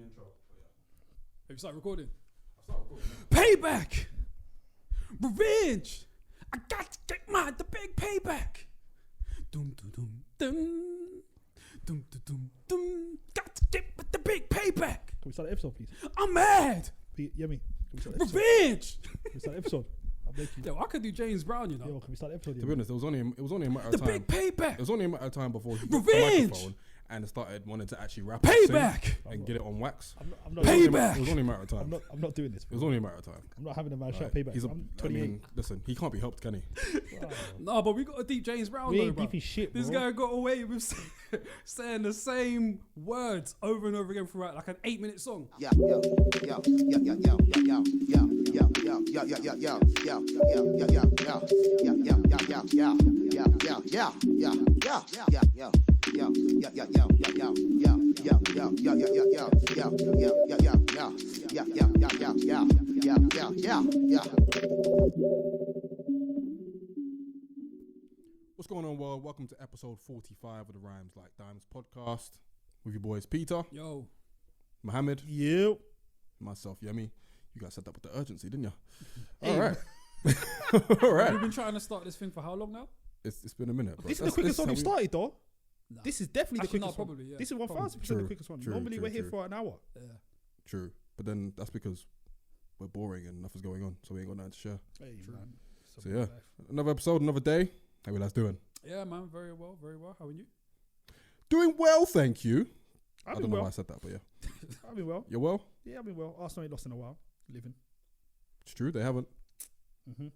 intro. Have you started recording? I start recording. Payback! Revenge! I got to get the big payback! Dum dum dum dum. Dum dum dum dum. Got to get with the big payback! Can we start the episode, please? I'm mad! Yummy. Can we start the episode? Revenge! Can we start the episode? I beg you. Yo, I could do James Brown, you know. Yo, can we start the episode? To be honest, it was only a matter of The time. big payback! It was only a matter of time before he got the Revenge! microphone and started wanting to actually rap Payback! and get it on wax. I'm not Payback! It was only a matter of time. I'm not doing this. It was only a matter of time. I'm not having a man shout Right. payback. He's a, I'm I 28. mean, listen, he can't be helped, can he? Wow. No, but we got a deep James Brown We though, ain't bro. beefing shit, bro. This guy got away with saying the same words over and over again throughout like an 8-minute song. Yeah, yeah, yeah, yeah, yeah, yeah, yeah, yeah, yeah, yeah, yeah, yeah, yeah, yeah, yeah, yeah, What's going on, world? Welcome to episode 45 of the Rhymes Like Diamonds podcast with your boys Peter, Yo, Mohammed, Yep. myself, Yemi. You guys set that with the urgency, didn't you? Hey, All right. All right. we've been trying to start this thing for how long now? It's been a minute. Bro. This is the quickest one we've started, though. Nah. This is definitely Actually, the quickest no, one. probably, yeah. This is 1,000% the True, quickest one. true, Normally true, we're here true. for an hour. Yeah. True. But then that's because we're boring and nothing's going on, so we ain't got nothing to share. Hey, True. man. So yeah, another episode, another day. How you guys doing? Yeah, man, very well, very well. How are you? Doing well, thank you. I I've don't been know why I well. said that, but yeah. I've been well. You're well? Yeah, I've been well. Arsenal ain't lost in a while. Living. It's true, they haven't. Mm-hmm.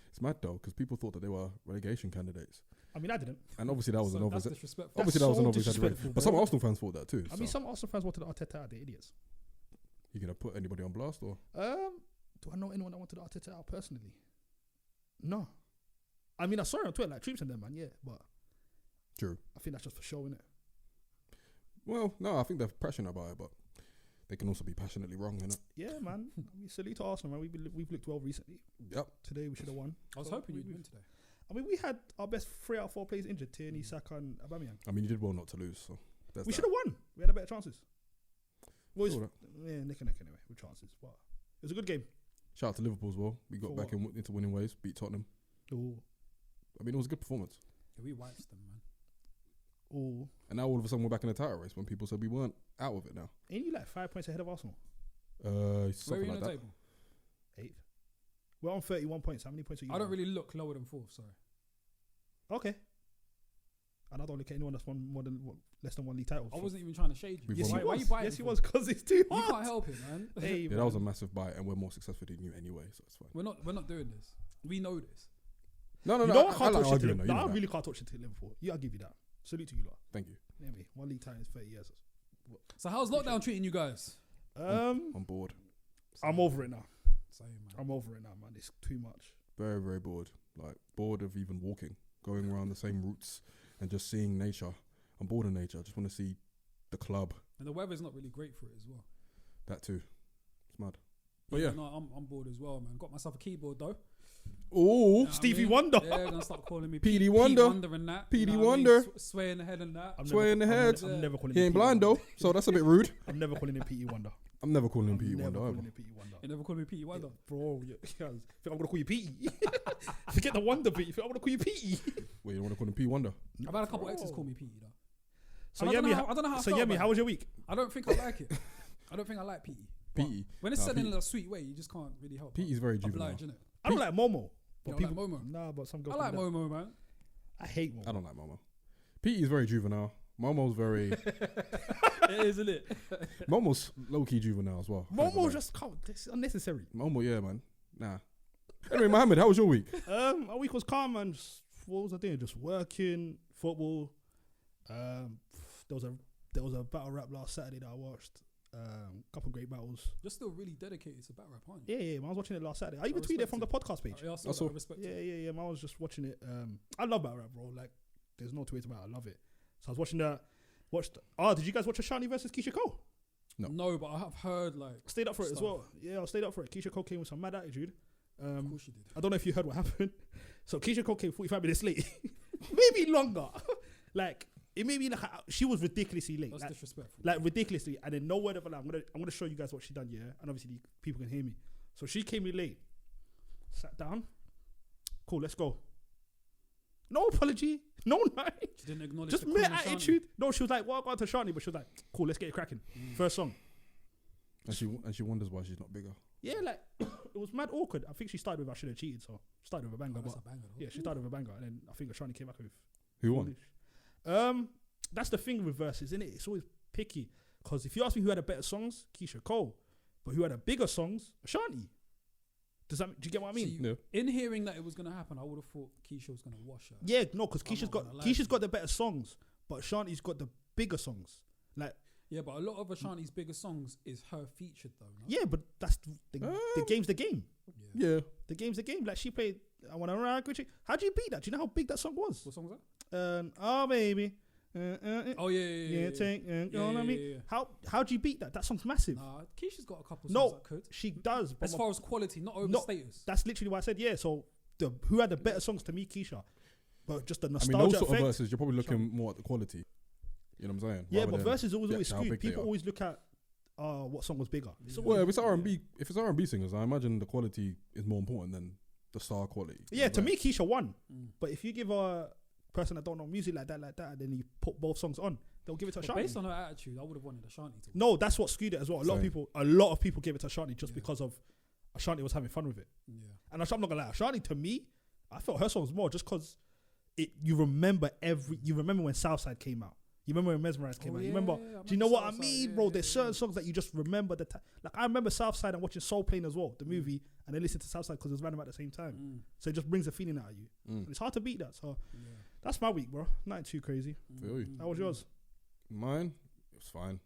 It's mad though, because people thought that they were relegation candidates. I mean, I didn't. And obviously that was So an that's obvious. disrespectful. Obviously That's that was an so obvious exaggeration. disrespectful, But some bro. Arsenal fans thought that too. I mean, some Arsenal fans wanted Arteta out. They're idiots. You gonna put anybody on blast or? Do I know anyone that wanted Arteta out personally? No. I mean, I saw it on Twitter, like Troops and them, man. Yeah, but True. I think that's just for show, innit? Well, no, I think they're passionate about it, but they can also be passionately wrong, innit? Yeah, man. I mean, salute to Arsenal, man. We've looked well recently. Yep. Today we should have won. I was So hoping you'd we- win today. I mean, we had our best 3 out of 4 players injured: Tierney, Saka, and Aubameyang. I mean, you did well not to lose, so there's We that. should have won. We had a better chances. Well, Saw that. yeah, neck and neck anyway with chances, but it was a good game. Shout out to Liverpool as well. We got For back into winning ways, beat Tottenham. Oh, I mean, it was a good performance. Yeah, we wiped them, man. oh, And now all of a sudden we're back in the title race when people said we weren't out of it now. ain't you like 5 points ahead of Arsenal? Where are Something you like on the that. table? 8th. We're on 31 points. How many points are you? I don't on? really look lower than 4th, sorry. Okay. And I don't look at anyone that's won less than 1 league title. I wasn't even trying to shade you. We've Yes, won. he Why was. you biting Yes, he me was, because it's too for? You hard. can't help it, man. Hey, Yeah, that was a massive bite, and we're more successful than you anyway, so it's fine. We're not doing this. We know this. No, You know I I can't like touch it to arguing, Liverpool. though, you No, know I that. really can't touch it to Liverpool. Yeah, I'll give you that. Salute to you lot. Thank you. Yeah, me. 1 league title is 30 years. So how's lockdown treating you guys? On board. I'm over it now. Same, man. I'm over it now, man. It's too much. Very, very bored. Like, bored of even walking, going around the same routes and just seeing nature. I'm bored of nature. I just want to see the club. And the weather's not really great for it as well. That too. It's mad. But yeah. No, I'm bored as well, man. Got myself a keyboard though. Oh, You know Stevie what I mean? Wonder. Yeah, gonna start calling me PD Pete Wonder. Wonder and that. PD you know what I mean? Wonder. Swaying the head and that. Swaying the head. I'm never calling he him ain't Pete blind Wonder. though, so that's a bit rude. I'm never calling him Pete Wonder. I'm never calling him I'm P. never Wonder calling either. him Pete Wonder. You never called me Petey Wonder. Bro, you think I'm gonna call you Petey? Forget the Wonder bit. You think I'm gonna call you Petey? Wait, you don't want to call him P. Wonder? I've had a couple Bro. exes call me Petey though. So And I don't Yemi, know how- I don't know how I so felt Yemi, about how it. was your week? I don't think I like it. I don't think I like Petey. But Petey. When it's Nah, said in Petey. a sweet way, you just can't really help. Petey's very juvenile. Obliged, innit? I don't like Momo. You But don't like Momo? Nah, but some I girls. like call me Momo, man. that. I hate Momo. I don't like Momo. Petey's very juvenile. Momo's very... It is, isn't it? Momo's low-key juvenile as well. Momo just can't. It's unnecessary. Momo, yeah, man. Nah. Anyway, Mohammed, how was your week? My week was calm, man. What was I doing? Just working, football. There was a battle rap last Saturday that I watched. Couple great battles. You're still really dedicated to battle rap, aren't you? Yeah, man, I was watching it last Saturday. I even tweeted respect it from it. the podcast page. Yeah, I saw Also- that. I respect it. Yeah, man, I was just watching it. I love battle rap, bro. Like, there's no two ways about it. I love it. So I was watching that. Did you guys watch Ashani versus Keisha Cole? No. No, but I have heard like. Stayed up for it as Stuff. well. Yeah, I stayed up for it. Keisha Cole came with some mad attitude. Of course you did. I don't know if you heard what happened. So Keisha Cole came 45 minutes late, maybe longer. Like it made me like she was ridiculously late. That's Like, disrespectful. like ridiculously, and then no word of a lie. I'm gonna show you guys what she done, yeah, and obviously people can hear me. So she came in late, sat down. Cool, let's go. No apology, no nothing. She didn't acknowledge Just the mere Queen of Shanti. attitude. No, she was like, "Well, I got to Shani," but she was like, "Cool, let's get it cracking." First song. And she wonders why she's not bigger. Yeah, like it was mad awkward. I think she started with "I should have cheated," so she started with a banger. Oh, that's but a banger, though. yeah, she started with a banger, and then I think Ashani came back with. Who won? That's the thing with verses, isn't it? It's always picky. Because if you ask me who had a better songs, Keisha Cole. But who had a bigger songs, Ashanti. Do you get what I mean? See, Yeah. in hearing that it was going to happen, I would have thought Keisha was going to wash her. Yeah, no, because I'm Keisha's not got gonna lie Keisha's to got the better songs, but Ashanti's got the bigger songs. Like, Yeah, but a lot of Ashanti's bigger songs is her featured though. No? yeah, but that's the game's the game. Yeah. The game's the game. Like she played I Wanna Rock With You. How do you beat that? Do you know how big that song was? What song was that? Oh baby. Oh yeah. Take you know what I mean? Yeah. How do you beat that? That song's massive. Nah, Keisha's got a couple songs No, that could. she does. But As far as quality, not over No, status. that's literally why I said yeah. So who had the better songs to me, Keisha? But just the I mean, nostalgia those sort effect. of verses, you're probably looking more at the quality. You know what I'm saying? Yeah, Rather but than verses always the- how skewed. big they People are. always look at what song was bigger. So Well, if it's R&B singers, I imagine the quality is more important than the star quality. yeah, to Like, me, Keisha won. Mm. But if you give a person that don't know music like that, and then you put both songs on, they'll give it to But Ashanti. based on her attitude, I would have wanted Ashanti to. No, that's what skewed it as well. A lot of people gave it to Ashanti just Yeah. because of Ashanti was having fun with it. Yeah. And I'm not gonna lie, Ashanti to me, I felt her songs more just because you remember when Southside came out. You remember when Mesmerized came Oh, out. yeah, You remember? yeah, I Do you know what I Southside, mean, yeah, bro? yeah, There's certain songs that you just remember the time. Like I remember Southside and watching Soul Plane as well, the movie, and then listening to Southside because it was random at the same time. Mm. So it just brings a feeling out of you. And it's hard to beat that. So Yeah. that's my week, bro. Nothing too crazy. Feel you. How was yours? Mine, it was fine.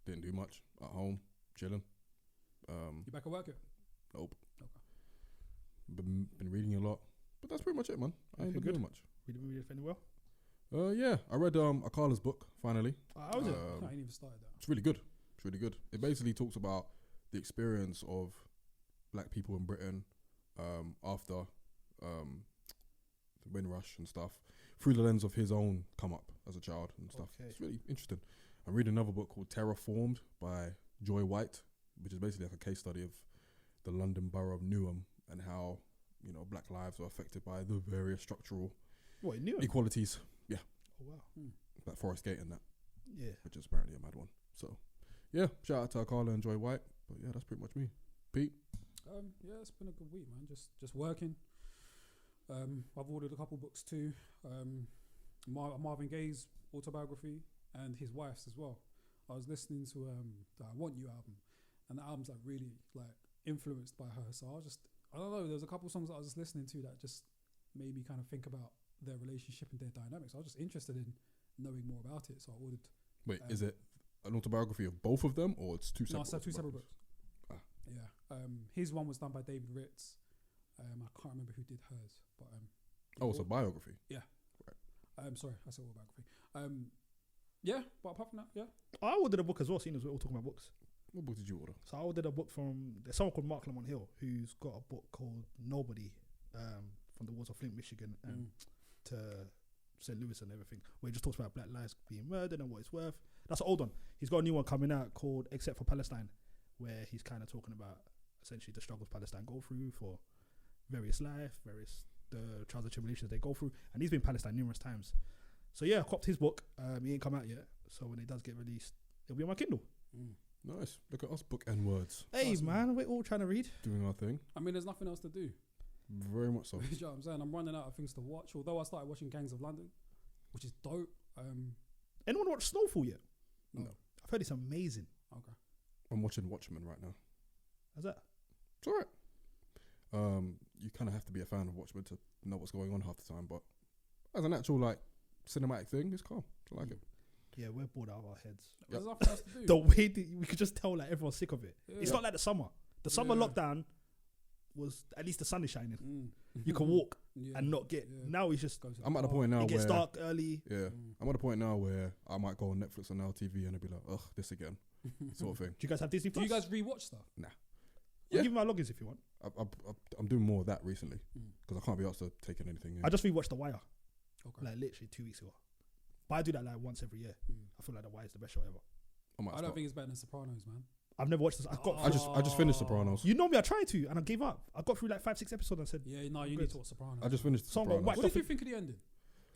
Didn't do much. At home, chilling. You back at work yet? Nope. Okay. Been reading a lot, but that's pretty much it, man. I ain't Okay, been good. doing much. We didn't read anything well. Yeah, I read Akala's book finally. How was it? I ain't even started that. It's really good. It's really good. It basically talks about the experience of black people in Britain after the Windrush and stuff through the lens of his own come up as a child and stuff. Okay. It's really interesting. I'm reading another book called Terraformed by Joy White, which is basically like a case study of the London borough of Newham and how, you know, black lives are affected by the various structural What, you knew it? inequalities. Oh, wow. Like Forest Gate and that, Yeah. which is apparently a mad one. So, yeah, shout out to Akala and Joy White. But yeah, that's pretty much me. Pete? Yeah, it's been a good week, man. Just working. I've ordered a couple books too. Marvin Gaye's autobiography and his wife's as well. I was listening to the I Want You album, and the album's like really like influenced by her. So I don't know. There's a couple songs that I was just listening to that just made me kind of think about their relationship and their dynamics. I was just interested in knowing more about it, so I ordered. Wait, is it an autobiography of both of them, or it's two separate? No, it's two separate books. Ah. Yeah. His one was done by David Ritz. I can't remember who did hers, but Oh, it's a biography. sorry, I said autobiography. Yeah, but apart from that, yeah. I ordered a book as well, seeing as we're all talking about books. What book did you order? So I ordered a book there's someone called Mark Lamont Hill who's got a book called Nobody from the walls of Flint, Michigan and to St. Louis and everything, where he just talks about black lives being murdered and what it's worth. That's an old one. He's got a new one coming out called Except for Palestine, where he's kind of talking about essentially the struggles Palestine go through for various the trials and tribulations they go through. And he's been in Palestine numerous times. So yeah, I copped his book. He ain't come out yet. So when it does get released, it'll be on my Kindle. Nice. Look at us, book and words, Hey Awesome. man, we're all trying to read. doing our thing. I mean, there's nothing else to do. Very much so. You know what I'm saying? I'm running out of things to watch. Although I started watching Gangs of London, which is dope. Anyone watch Snowfall yet? No. I've heard it's amazing. Okay. I'm watching Watchmen right now. How's that? It's alright. You kind of have to be a fan of Watchmen to know what's going on half the time, but as an actual like cinematic thing, it's calm. I like it. Yeah, we're bored out of our heads. There's nothing else to do. The way that we could just tell like everyone's sick of it. Yeah. It's not like the summer. The summer Yeah. lockdown was at least the sun is shining. Mm. You can walk Yeah. and not get. Yeah. Now it's just Go to I'm at the bar. point now it gets where dark early. yeah, I'm at the point now where I might go on Netflix or Now TV and I'll be like, ugh, this again, sort of thing. Do you guys have Disney Do Plus? you guys rewatch stuff? I'll Yeah. give you my logins if you want. I'm doing more of that recently Mm. because I can't be asked to take in anything. I just rewatched The Wire, Okay. like literally 2 weeks ago. But I do that like once every year. I feel like The Wire is the best show ever. I don't think it's better than Sopranos, man. I've never watched this. I just finished Sopranos. You know me, I tried to, and I gave up. I got through like 5-6 episodes and said, Yeah, no, you need to watch Sopranos. I just finished Song got Sopranos. whacked What did you think of the ending?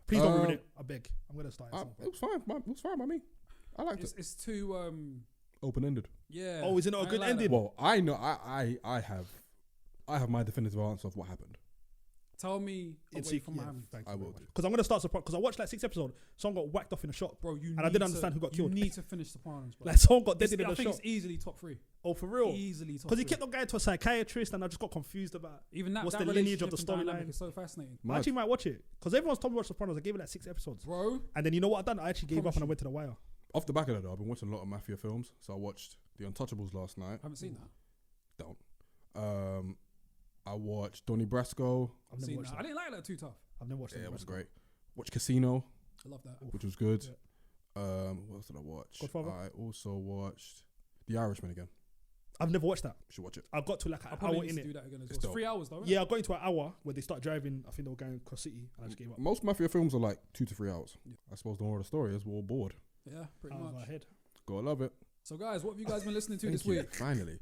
please don't ruin it. I beg. I'm gonna start. It was fine. It was fine by me. I liked it. It's too Open ended. yeah. Oh, is it not a good ending? Well, I know. I have my definitive answer of what happened. Tell me away from Miami. I will do. Because I'm gonna start Sopranos. Because I watched like 6 episodes. Someone got whacked off in a shop, Bro, and I didn't understand who got killed. You need to finish Sopranos, bro. Like someone got dead in I a think shop. it's easily top 3. Oh, for real? Easily top 3. Because he kept on going to a psychiatrist, and I just got confused about even that. what's that the lineage of the relationship and dynamic storyline. is so fascinating, I actually might watch it because everyone's told me to watch Sopranos. I gave it like 6 episodes, bro. and then you know what I done? I actually gave up Promise and I you. went to The Wire. Off the back of that, though, I've been watching a lot of mafia films. So I watched The Untouchables last night. I haven't seen that. Don't. I watched Donnie Brasco. I've never Seen watched that. I that. didn't like that too tough. I've never watched Yeah, that. it was great. Watched Casino, I love that. which was good. Yeah. What else did I watch? Godfather? I also watched The Irishman again. I've never watched that. You should watch it. I got to like I an probably hour need in to it. do that again as well. It's It's dope. 3 hours though. Right? Yeah, I got into an hour where they start driving. I think they were going across city, and I just gave up. Most mafia films are like 2 to 3 hours. I suppose the moral of the story is we're all bored. Yeah, pretty Out of much. our head. Gotta love it. So guys, what have you guys been listening to Thank this you. week? Finally.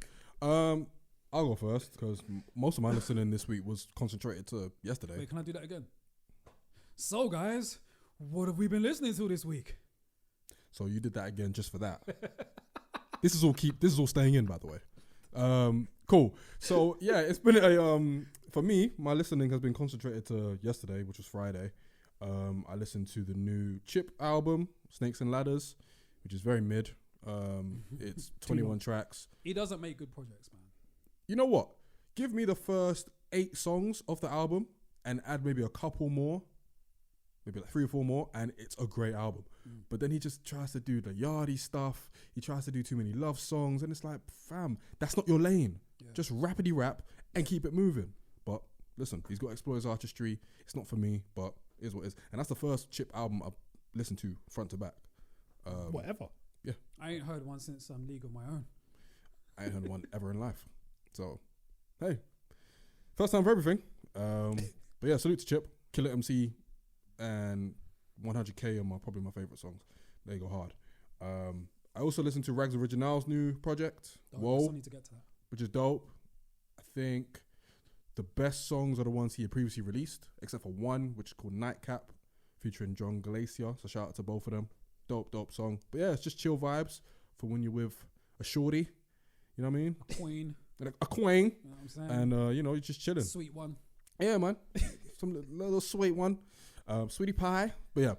I'll go first because most of my listening this week was concentrated to yesterday. Wait, can I do that again? So guys, what have we been listening to this week? So you did that again just for that. This is all staying in, by the way. Cool. So yeah, it's been a for me, my listening has been concentrated to yesterday, which was Friday. I listened to the new Chip album, Snakes and Ladders, which is very mid. It's 21 tracks. He doesn't make good projects, man. You know what? Give me the first 8 songs of the album and add maybe a couple more, maybe like 3 or 4 more, and it's a great album. But then he just tries to do the yardie stuff. He tries to do too many love songs, and it's like, fam, that's not your lane. Yeah. Just rappity rap and keep it moving. But listen, he's got to explore his artistry. It's not for me, but it is what it is. And that's the first Chip album I've listened to front to back. Whatever. I ain't heard one since League of My Own. I ain't heard one ever in life. So, hey, first time for everything. But yeah, salute to Chip, Killer MC, and 100K are probably my favorite songs. They go hard. I also listened to Rags Original's new project, I Whoa, still need to get to that. which is dope. I think the best songs are the ones he had previously released, except for one, which is called Nightcap, featuring John Glacier. So shout out to both of them. Dope song. But yeah, it's just chill vibes for when you're with a shorty. You know what I mean? A queen. And a queen. You know what I'm saying? And, you're just chilling. Sweet one. Yeah, man. Some little sweet one. Sweetie pie. But yeah.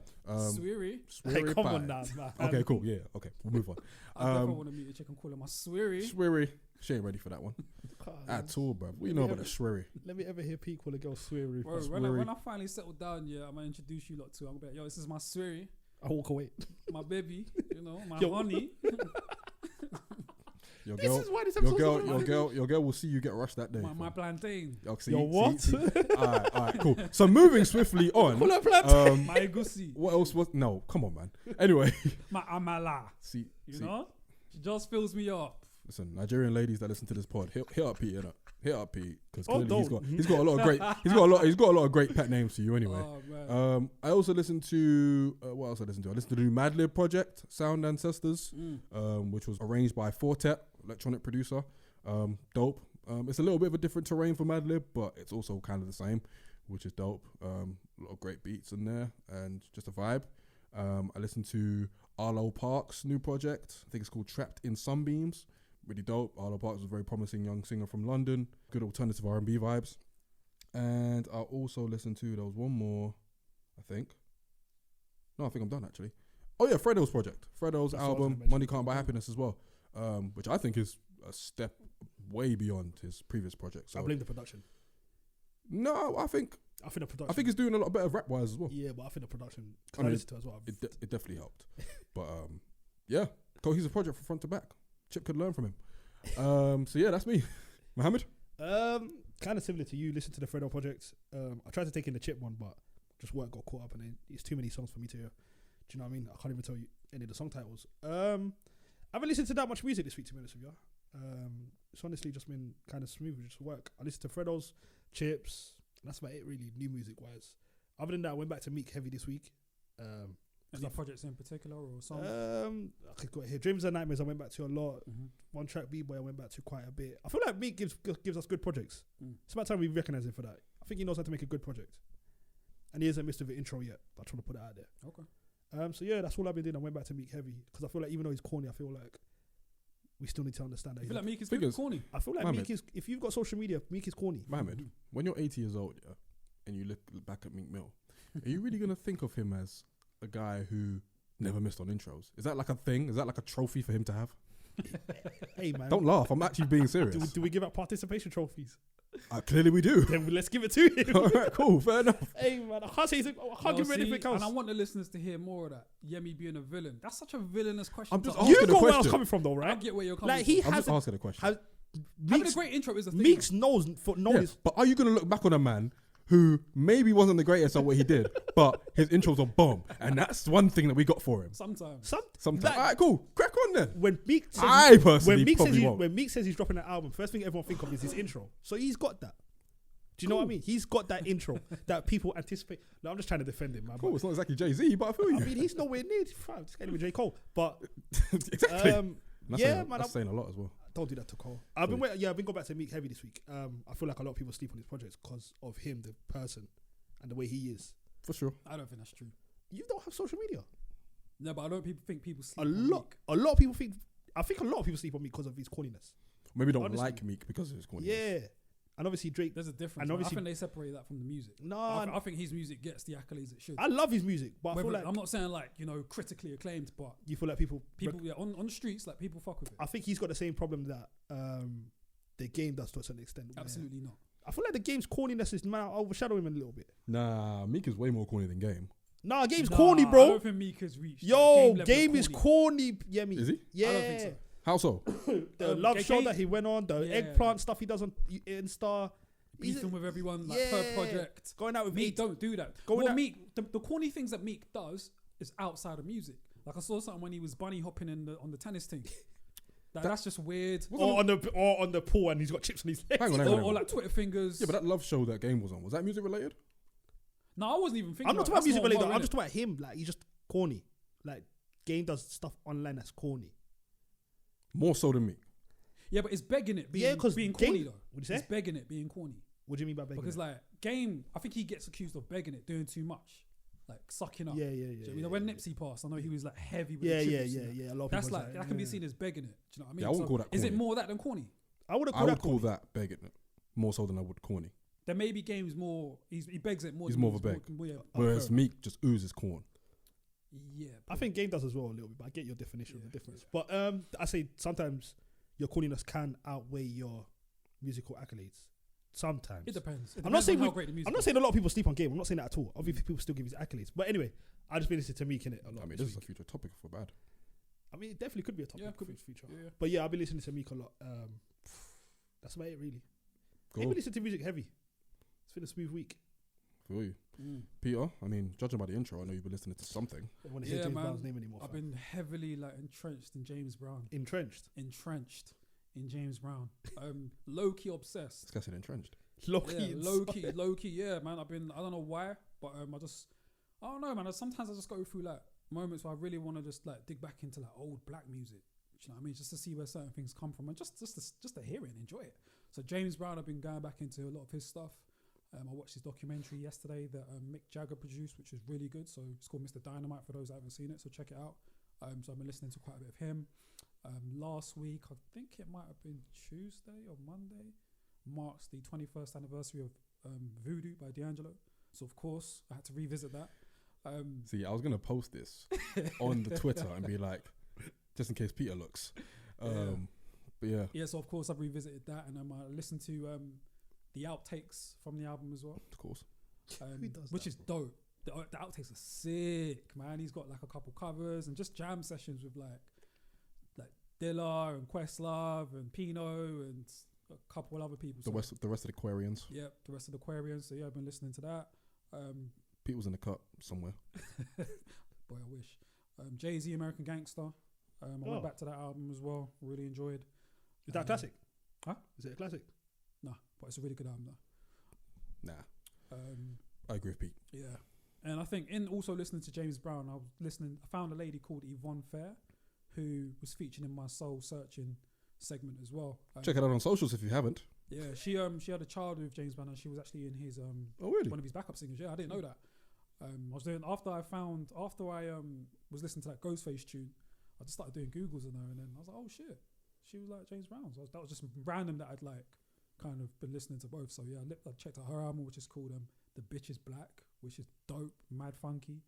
Sweerie. Hey, come pie. on now, man. Okay, cool. Yeah, okay. We'll move on. I never want to meet a chick and call her my Sweerie. Sweary. She ain't ready for that one. At all, bruv. What you know about the Sweary? Let me ever hear Pete call a girl sweary. Bro, when I finally settle down, yeah, I'm going to introduce you lot to. I'm going to be like, yo, this is my Sweerie, I walk away. my baby, you know, my Yo. honey. Your This girl, is why this your episode's girl, about your girl will see you get rushed that day. my plantain. See, Your what? All right, cool. So moving swiftly on. Call her plantain. My goosey. What else was? No, come on, man. Anyway, My amala. see, You know? She just fills me up. listen, Nigerian ladies that listen to this pod, hit up Pete, you know, hit up Pete because Oh, clearly don't. he's got a lot of great, he's got a lot of great pet names for you anyway. Oh, man. I also listened to what else I listened to? I listened to the new Madlib project, Sound Ancestors, which was arranged by Fortet, electronic producer. Dope. It's a little bit of a different terrain for Madlib, but it's also kind of the same, which is dope. A lot of great beats in there and just a vibe. I listened to Arlo Parks' new project. I think it's called Trapped in Sunbeams. Really dope. Arlo Parks is a very promising young singer from London. Good alternative R&B vibes. And I also listened to, there was one more, I think. No, I think I'm done actually. Oh yeah, Fredo's project. Fredo's That's what I was album, gonna mention. Money Can't Buy Happiness as well. Which I think is a step way beyond his previous project. So I blame the production. no, I think the production. he's doing a lot better rap wise as well. Yeah, but I think the production. I mean, listened to it as well. It definitely helped. But yeah, cohesive project from front to back. Chip could learn from him. So yeah, that's me. Mohammed? Kind of similar to you. Listen to the Fredo project. I tried to take in the Chip one, but just work got caught up, and it's too many songs for me to hear. Do you know what I mean? I can't even tell you any of the song titles. I haven't listened to that much music this week, to be honest with you. It's honestly just been kind of smooth, just work. I listened to Fredo's, Chips. That's about it, really, new music wise. Other than that, I went back to Meek Heavy this week. Any projects in particular or songs? I could go here. Dreams and Nightmares I went back to a lot. Mm-hmm. One Track B-Boy I went back to quite a bit. I feel like Meek gives us good projects. Mm. It's about time we recognise him for that. I think he knows how to make a good project. And he hasn't missed with the intro yet. I try to put that out there. Okay. So yeah, that's all I've been doing. I went back to Meek heavy because I feel like even though he's corny, I feel like we still need to understand that. I feel like Meek is Figures. corny. I feel like Mohammed. Meek is. If you've got social media, Meek is corny. Mohammed, when you're 80 years old, yeah, and you look back at Meek Mill, are you really gonna think of him as a guy who never missed on intros? Is that like a thing? Is that like a trophy for him to have? Hey man, Don't laugh. I'm actually being serious. do we give out participation trophies? Clearly we do. Then let's give it to him. All right, cool, fair enough. Hey man, I can't say I can't give him anything else. And I want the listeners to hear more of that. Yemi being a villain. That's such a villainous question. I'm just to asking You a got where I was question. coming from though, I right? get where you're coming Like from. he I'm has just asking a question. has Having a Meek's, great intro is a thing. Meek's knows for Yeah, knows. but are you gonna look back on a man who maybe wasn't the greatest at what he did, but his intros are bomb, and that's one thing that we got for him. Sometimes. Sometimes, Like- all right, cool, crack on then. When Meek says I personally when Meek says probably won't. when Meek says he's dropping an album, first thing everyone think of is his intro. So he's got that. Do you know what I mean? He's got that intro that people anticipate. No, I'm just trying to defend him, man. Cool, it's not exactly Jay-Z, but I feel you. I mean, he's nowhere near. Fam, this guy with J. Cole, but exactly. yeah, saying, man. that's saying a lot as well. Don't do that to Cole. I've been going back to Meek heavy this week. I feel like a lot of people sleep on his projects because of him, the person, and the way he is. For sure. I don't think that's true. You don't have social media. No, but I don't think people sleep A on lot of people think. I think a lot of people sleep on Meek because of his corniness. Maybe don't Honestly. like Meek because of his corny. Yeah, and obviously Drake. There's a difference. And I obviously- think they separate that from the music. No, I think his music gets the accolades it should. I love his music, but I feel Whether- like I'm not saying like, critically acclaimed, but you feel like people. people on the streets, like people fuck with it. I think he's got the same problem that the game does to a certain extent. where Absolutely not. I feel like the game's corniness is now overshadowing him a little bit. Nah, Meek is way more corny than Game. Nah, game's Nah, corny, I bro. don't think Meek has reached. Yo, level game of is corny. Yeah, me. Is he? Yeah. I don't think so. How so? The love show Game- that he went on, the Yeah. eggplant stuff he does on Insta. He's Beefing with everyone like per project. going out with Meek Meek. don't do that. Going Well, out- Meek, the corny things that Meek does is outside of music. Like I saw something when he was bunny hopping on the tennis team. That's just weird. Or on the pool and he's got chips on his legs. Hang on. Or like Twitter fingers. Yeah, but that love show that Game was on, was that music related? No, I wasn't even thinking. I'm not talking about that's music more related. Mo, I'm innit? just talking about him. Like he's just corny. Like Game does stuff online that's corny. More so than Meek. Yeah, but it's begging it being, Yeah, 'cause being Game- corny though. What'd you say? It's begging it being corny. What do you mean by begging? Because like Game, I think he gets accused of begging it, doing too much, like sucking up. yeah. Do you know, when Nipsey passed, I know he was like heavy with Yeah, the yeah, tributes yeah, and that. yeah. A lot of That's people like was that can be yeah. seen as begging it. Do you know what I mean? Yeah, I wouldn't call that Is it corny. more that than corny? I would have I called would that call corny. that begging it more so than I would corny. Then maybe Game's more. He begs it more. He's than more of a beg. yeah, Whereas fair Meek just oozes corn. yeah. I think Game does as well a little bit, but I get your definition of the Yeah, difference. But I say sometimes your corniness can outweigh your musical accolades. Sometimes. It depends. It I'm not depends saying on how we- great the music I'm not is. saying a lot of people sleep on Game. I'm not saying that at all. Obviously, people still give his accolades. But anyway, I just been listening to Meek in it a lot. I mean, this this is a week. future topic for bad. I mean, it definitely could be a topic Yeah, for could be. the future. Yeah. But yeah, I've been listening to Meek a lot. That's about it, really. Go. I've been listening to music heavy. It's been a smooth week. Feel you. Mm. Peter, I mean, judging by the intro, I know you've been listening to something. I don't want to hear Yeah, James man. Brown's name anymore. I've fam. been heavily like entrenched in James Brown. Entrenched. Entrenched in James Brown. Low key obsessed. This guy said entrenched. Low-key. Yeah, inside. low key. Yeah, man. I don't know why, but I don't know, man. Sometimes I just go through like moments where I really want to just like dig back into like old black music. Do you know what I mean? Just to see where certain things come from and just to hear it and enjoy it. So James Brown, I've been going back into a lot of his stuff. I watched his documentary yesterday that Mick Jagger produced, which was really good. So it's called Mr. Dynamite for those that haven't seen it. So check it out. So I've been listening to quite a bit of him. Last week, I think it might have been Tuesday or Monday, marks the 21st anniversary of Voodoo by D'Angelo. So of course, I had to revisit that. See, I was going to post this on the Twitter and be like, just in case Peter looks. But yeah. Yeah, so of course I've revisited that, and I listened to the outtakes from the album as well. Of course. Who does Which that, is dope. The outtakes are sick, man. He's got like a couple covers and just jam sessions with like Dilla and Questlove and Pino and a couple other people. The rest of the Aquarians. Yeah, the rest of the Aquarians. So yeah, I've been listening to that. Pete was in the cut somewhere. Boy, I wish. Jay-Z, American Gangster. I went back to that album as well. Really enjoyed. Is that a classic? Huh? Is it a classic? Nah, but it's a really good album though. Nah. I agree with Pete. Yeah. And I think in also listening to James Brown, I found a lady called Yvonne Fair, who was featured in my Soul Searching segment as well. Check it out on socials if you haven't. Yeah, she had a child with James Brown, and she was actually in his Oh really? one of his backup singers. Yeah, I didn't know that. I was doing after I was listening to that Ghostface tune. I just started doing Googles on her, and then I was like, oh shit, she was like James Brown. So that was just random that I'd like kind of been listening to both. So yeah, I checked out her album, which is called The Bitch Is Black, which is dope, mad funky.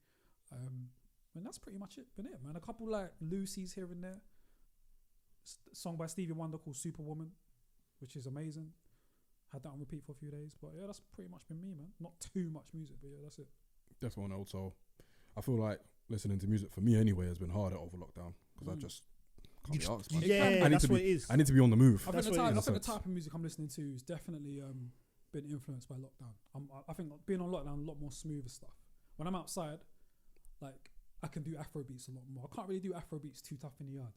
And that's pretty much been it, man. A couple like Lucy's here and there. Song by Stevie Wonder called Superwoman, which is amazing. Had that on repeat for a few days, but yeah, that's pretty much been me, man. Not too much music, but yeah, that's it. That's one also. I feel like listening to music for me anyway has been harder over lockdown because I just can't be asked, man. Yeah, that's what it is. I need to be on the move. I think the type of music I'm listening to is definitely been influenced by lockdown. I think being on lockdown, a lot more smoother stuff. When I'm outside, like I can do Afrobeats a lot more. I can't really do Afrobeats too tough in the yard.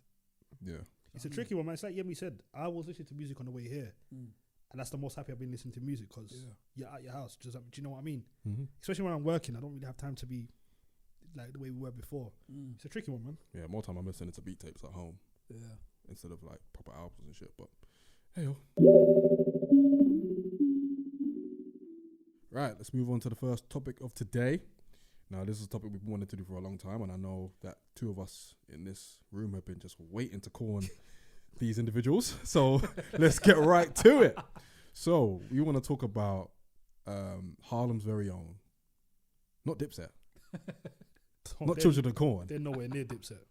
Yeah. It's a tricky one, man. It's like Yemi said, I was listening to music on the way here. And that's the most happy I've been listening to music because you're at your house. Do you know what I mean? Mm-hmm. Especially when I'm working, I don't really have time to be like the way we were before. It's a tricky one, man. Yeah, more time I'm listening to beat tapes at home. Yeah. Instead of like proper albums and shit. But hey yo. Right, let's move on to the first topic of today. Now, this is a topic we've wanted to do for a long time, and I know that two of us in this room have been just waiting to corn these individuals. So let's get right to it. So we want to talk about Harlem's very own, not Dipset, not Children of Corn. They're nowhere near Dipset.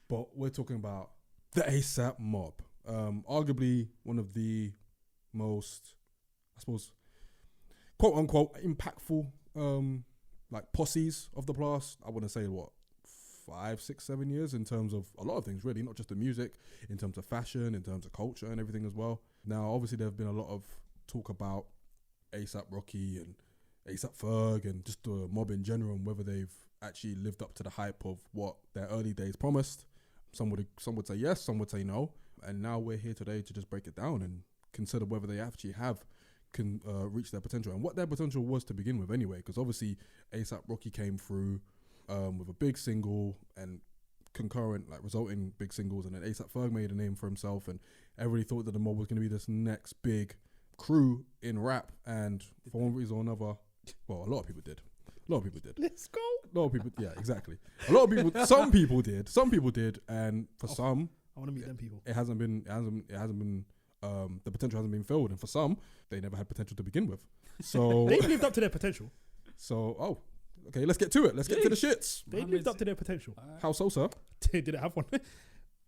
But we're talking about the ASAP mob. Arguably one of the most, I suppose, quote unquote, impactful like posses of the past. I want to say 5, 6, 7 years in terms of a lot of things, really, not just the music, in terms of fashion, in terms of culture and everything as well. Now, obviously, there have been a lot of talk about ASAP Rocky and ASAP Ferg and just the mob in general and whether they've actually lived up to the hype of what their early days promised. Some would say yes, some would say no. And now we're here today to just break it down and consider whether they actually can reach their potential and what their potential was to begin with anyway. Because obviously ASAP Rocky came through with a big single and concurrent like resulting big singles, and then ASAP Ferg made a name for himself, and everybody thought that the mob was going to be this next big crew in rap, and for one reason or another, well, a lot of people did. Let's go. A lot of people, yeah, exactly. A lot of people, some people did, and for some, I want to meet them people. it hasn't been, the potential hasn't been filled, and for some, they never had potential to begin with. So They lived up to their potential. So, okay, let's get to it. Let's get to the shits. They lived up to their potential. How so, sir? They didn't have one.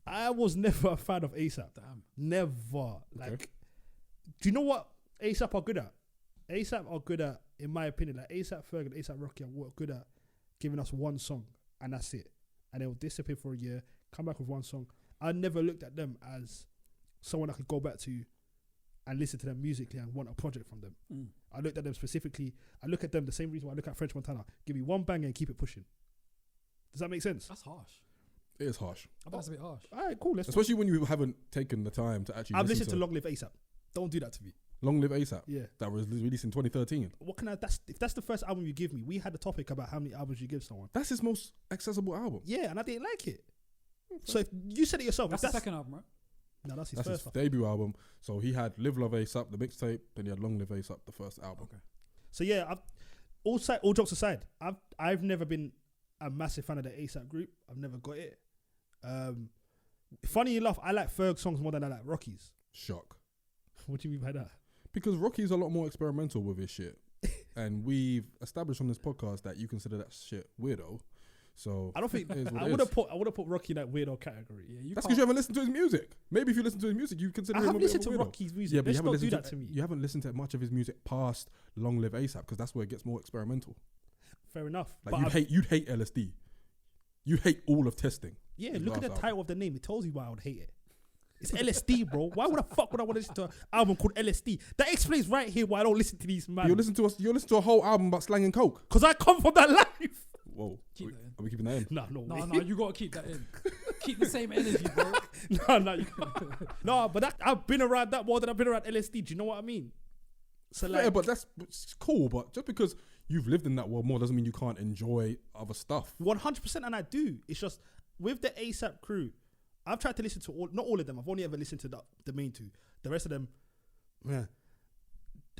I was never a fan of ASAP. Damn. Never. Like, do you know what ASAP are good at? ASAP are good at, in my opinion, like ASAP Ferg and ASAP Rocky are good at giving us one song and that's it. And they'll disappear for a year, come back with one song. I never looked at them as someone I could go back to and listen to them musically and want a project from them. I looked at them specifically. I look at them the same reason why I look at French Montana. Give me one banger and keep it pushing. Does that make sense? That's harsh. It is harsh. I bet that's a bit harsh. All right, cool. Especially when you haven't taken the time to actually I've listened to Long Live ASAP. Don't do that to me. Long Live ASAP. Yeah. That was released in 2013. What can I? If that's the first album you give me, we had a topic about how many albums you give someone. That's his most accessible album. Yeah, and I didn't like it. So if you said it yourself, That's the second album, right? No, that's his That's first his one. debut album. So he had Live Love ASAP, the mixtape, then he had Long Live ASAP, the first album. Okay. So yeah, all jokes aside, I've never been a massive fan of the ASAP group. I've never got it. Funny enough, I like Ferg songs more than I like Rocky's. Shock. What do you mean by that? Because Rocky's a lot more experimental with his shit. And we've established on this podcast that you consider that shit weirdo. So I don't think it is what I it would is. have put Rocky in that weirdo category. Yeah, That's because you haven't listened to his music. Maybe if you listen to his music, you consider I him have a bit listened of to a weirdo. Rocky's music. Yeah, but Let's you not haven't do listened that to me. You haven't listened to much of his music past Long Live ASAP because that's where it gets more experimental. Fair enough. Like But you'd hate LSD. You hate all of testing. yeah, his look at the last title of the name. It tells you why I would hate it. It's LSD, bro. Why would the fuck would I want to listen to an album called LSD? That explains right here why I don't listen to these man. You listen to a whole album about slang and coke. Because I come from that life. Whoa, Keep that in. are we keeping that in? No, No, you gotta keep that in. Keep the same energy, bro. no. But I've been around that more than I've been around LSD. Do you know what I mean? So Yeah, but that's it's cool. But just because you've lived in that world more doesn't mean you can't enjoy other stuff. 100%, and I do. It's just with the ASAP crew, I've tried to listen to not all of them. I've only ever listened to the main two. The rest of them, yeah.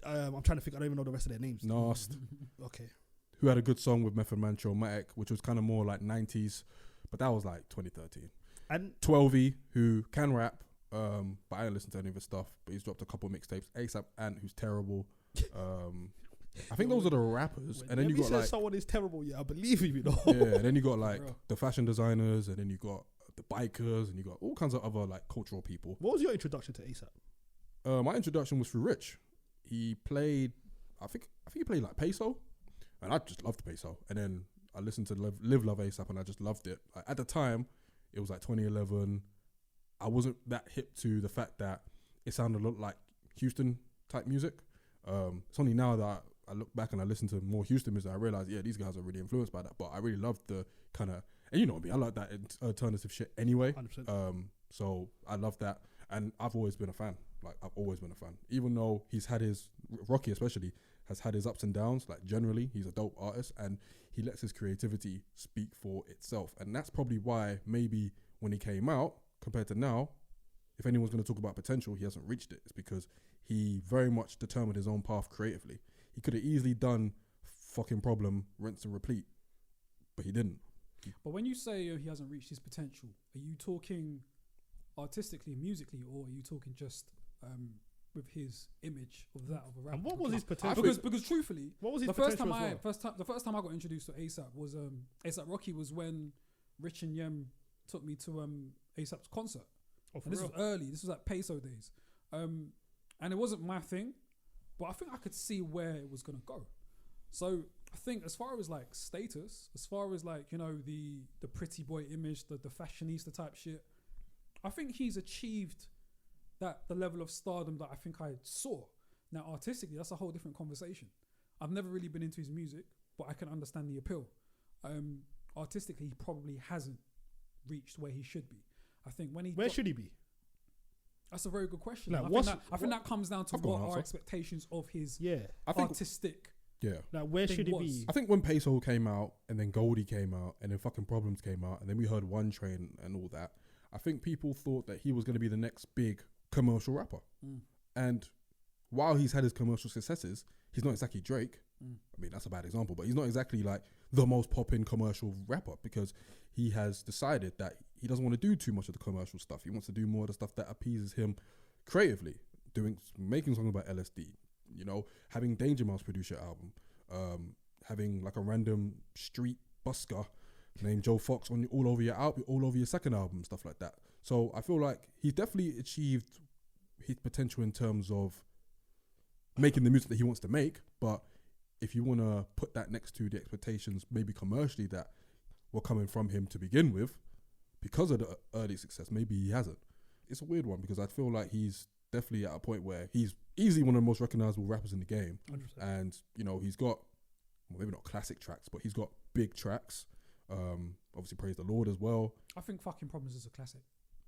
I'm trying to think. I don't even know the rest of their names. Nast, Okay. who had a good song with Method Man, Matic, which was kind of more like 90s, but that was like 2013. And 12E, who can rap, but I don't listen to any of his stuff, but he's dropped a couple mixtapes. ASAP Ant, who's terrible. I think those are the rappers. And then you got like someone is terrible, yeah, I believe you, yeah, and then you got like the fashion designers, and then you got the bikers, and you got all kinds of other like cultural people. What was your introduction to ASAP? My introduction was through Rich. He played, I think he played like Peso, and I just loved Peso. And then I listened to Live Love ASAP, and I just loved it. Like, at the time, it was like 2011. I wasn't that hip to the fact that it sounded a lot like Houston type music. It's only now that I look back and I listen to more Houston music, I realize, yeah, these guys are really influenced by that. But I really loved the kind of, and you know me, I like that alternative shit anyway. 100%. So I love that, and I've always been a fan. Like, I've always been a fan, even though he's had his Rocky especially has had his ups and downs. Like, generally, he's a dope artist, and he lets his creativity speak for itself. And that's probably why maybe when he came out compared to now, if anyone's going to talk about potential, he hasn't reached it. It's because he very much determined his own path creatively. He could have easily done fucking Problem, Rinse and Repeat, but he didn't. But when you say he hasn't reached his potential, are you talking artistically, musically, or are you talking just with his image of that of a rapper? And what was his potential? Because truthfully, what was his the potential? the first time I got introduced to ASAP was ASAP Rocky was when Rich and Yem took me to ASAP's concert. Oh, and this was early. This was like Peso days, and it wasn't my thing, but I think I could see where it was gonna go. So I think as far as like status, as far as like, you know, the pretty boy image, the fashionista type shit, I think he's achieved the level of stardom that I think I saw. Now artistically, that's a whole different conversation. I've never really been into his music, but I can understand the appeal. Artistically, he probably hasn't reached where he should be. I think when where should he be? That's a very good question. Like, I think that comes down to I've got what an our answer. expectations of his I think, artistic. yeah. Like, where thing should he was. be? I think when Peso came out, and then Goldie came out, and then fucking Problems came out, and then we heard One Train and all that, I think people thought that he was going to be the next big commercial rapper. And while he's had his commercial successes, he's not exactly Drake. I mean, that's a bad example, but he's not exactly like the most popping commercial rapper, because he has decided that he doesn't want to do too much of the commercial stuff. He wants to do more of the stuff that appeases him creatively, making songs about LSD, you know, having Danger Mouse produce your album, having like a random street busker named Joe Fox on all over your second album, stuff like that. So I feel like he's definitely achieved his potential in terms of making the music that he wants to make. But if you want to put that next to the expectations, maybe commercially, that were coming from him to begin with, because of the early success, maybe he hasn't. It's a weird one, because I feel like he's definitely at a point where he's easily one of the most recognizable rappers in the game. 100%. And, you know, he's got, well, maybe not classic tracks, but he's got big tracks. Obviously, Praise the Lord as well. I think fucking Problems is a classic.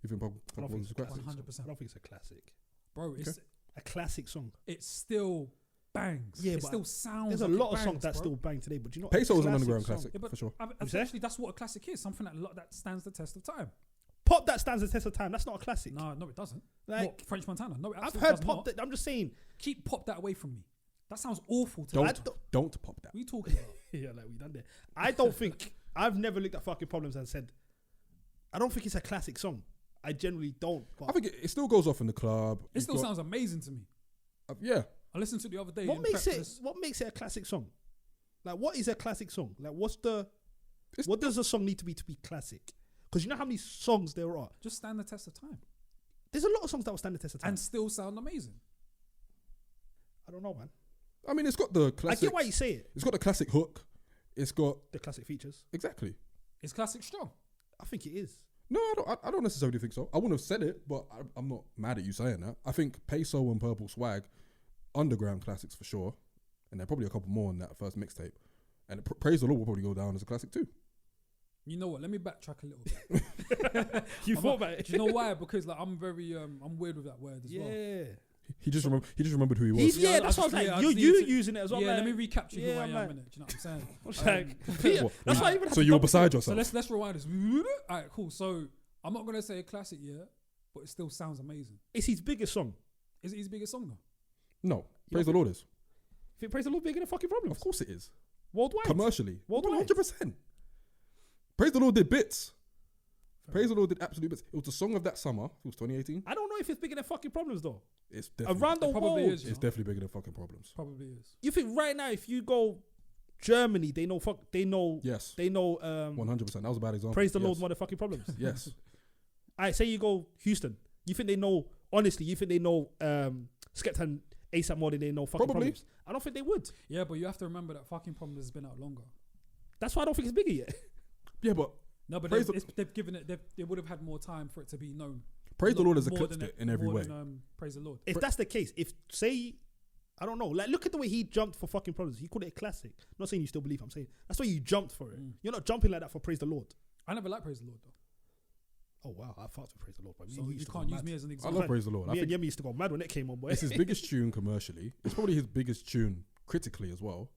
You think Problems is a classic? 100%. I don't think it's a classic. Bro, it's A classic song. it still bangs. Yeah, It but still sounds. There's a like lot it of songs bangs, that bro. still bang today, but you know, Peso is an classic underground song. classic, Yeah, but for sure. essentially, that's what a classic is. Something that stands the test of time. Pop that stands the test of time. That's not a classic. No, it doesn't. Like, What, French Montana? No, it I've absolutely heard does pop. not. That, I'm just saying. Keep pop that away from me. That sounds awful to me. Don't pop that. What are you talking about? Yeah, like we done there. I don't think I've never looked at fucking Problems and said, I don't think it's a classic song. I generally don't. But I think it still goes off in the club. It still sounds amazing to me. Yeah. I listened to it the other day. what in makes it? practice. What makes it a classic song? Like, what is a classic song? Like, It's what does a song need to be classic? Because you know how many songs there are. Just stand the test of time There's a lot of songs that will stand the test of time. and still sound amazing. I don't know, man. I mean, it's got the I classic. get why you say it. It's got the classic hook. It's got The classic features. exactly. It's classic strong. I think it is. No, I don't necessarily think so. I wouldn't have said it, but I'm not mad at you saying that. I think Peso and Purple Swag, underground classics for sure, and there are probably a couple more on that first mixtape. And Praise the Lord will probably go down as a classic too. You know what? Let me backtrack a little bit. You thought about it. Do you know why? Because like I'm very I'm weird with that word as well. Yeah. He just remembered who he was. Yeah, that's what I was like. You're using it as well. Yeah, like, let me recapture who I am. man. Innit? Do you know what I'm saying? I was like, that's why I even. So you were beside So yourself. let's rewind this. Alright, cool. So I'm not gonna say a classic yet, but it still sounds amazing. It's his biggest song. Is it his biggest song though? No, Praise the Lord is. If it Praise the Lord bigger than fucking Problems. Of course it is. Worldwide. Commercially, Worldwide. 100%. Praise the Lord did bits. Praise the Lord did absolute bits. It was the song of that summer. It was 2018. I don't know if it's bigger than fucking Problems though. It's definitely, Around the It probably world. is. it's definitely bigger than fucking Problems. Probably is. You think right now if you go Germany, they know Yes, they know 100%. That was a bad example. Praise the yes. Lord motherfucking Problems. Yes. Alright, say you go Houston. You think they know honestly, you think they know Skepta and ASAP more than they know fucking Probably. Problems? I don't think they would. Yeah, but you have to remember that fucking Problems has been out longer. That's why I don't think it's bigger yet. Yeah, but No, but Praise they've given it. They would have had more time for it to be known. Praise the Lord has More eclipsed than it in every more way. than, Praise the Lord. If that's the case, if say I don't know, like look at the way he jumped for fucking Problems. He called it a classic. I'm not saying you still believe. I'm saying that's why you jumped for it. You're not jumping like that for Praise the Lord. I never liked Praise the Lord though. Oh wow, I fucked with Praise the Lord. But me So and you used to can't go use mad. me as an I example. love Praise the Lord. I Me and think Yemi used to go mad when it came on, boy. it's his biggest tune commercially. It's probably his biggest tune critically as well.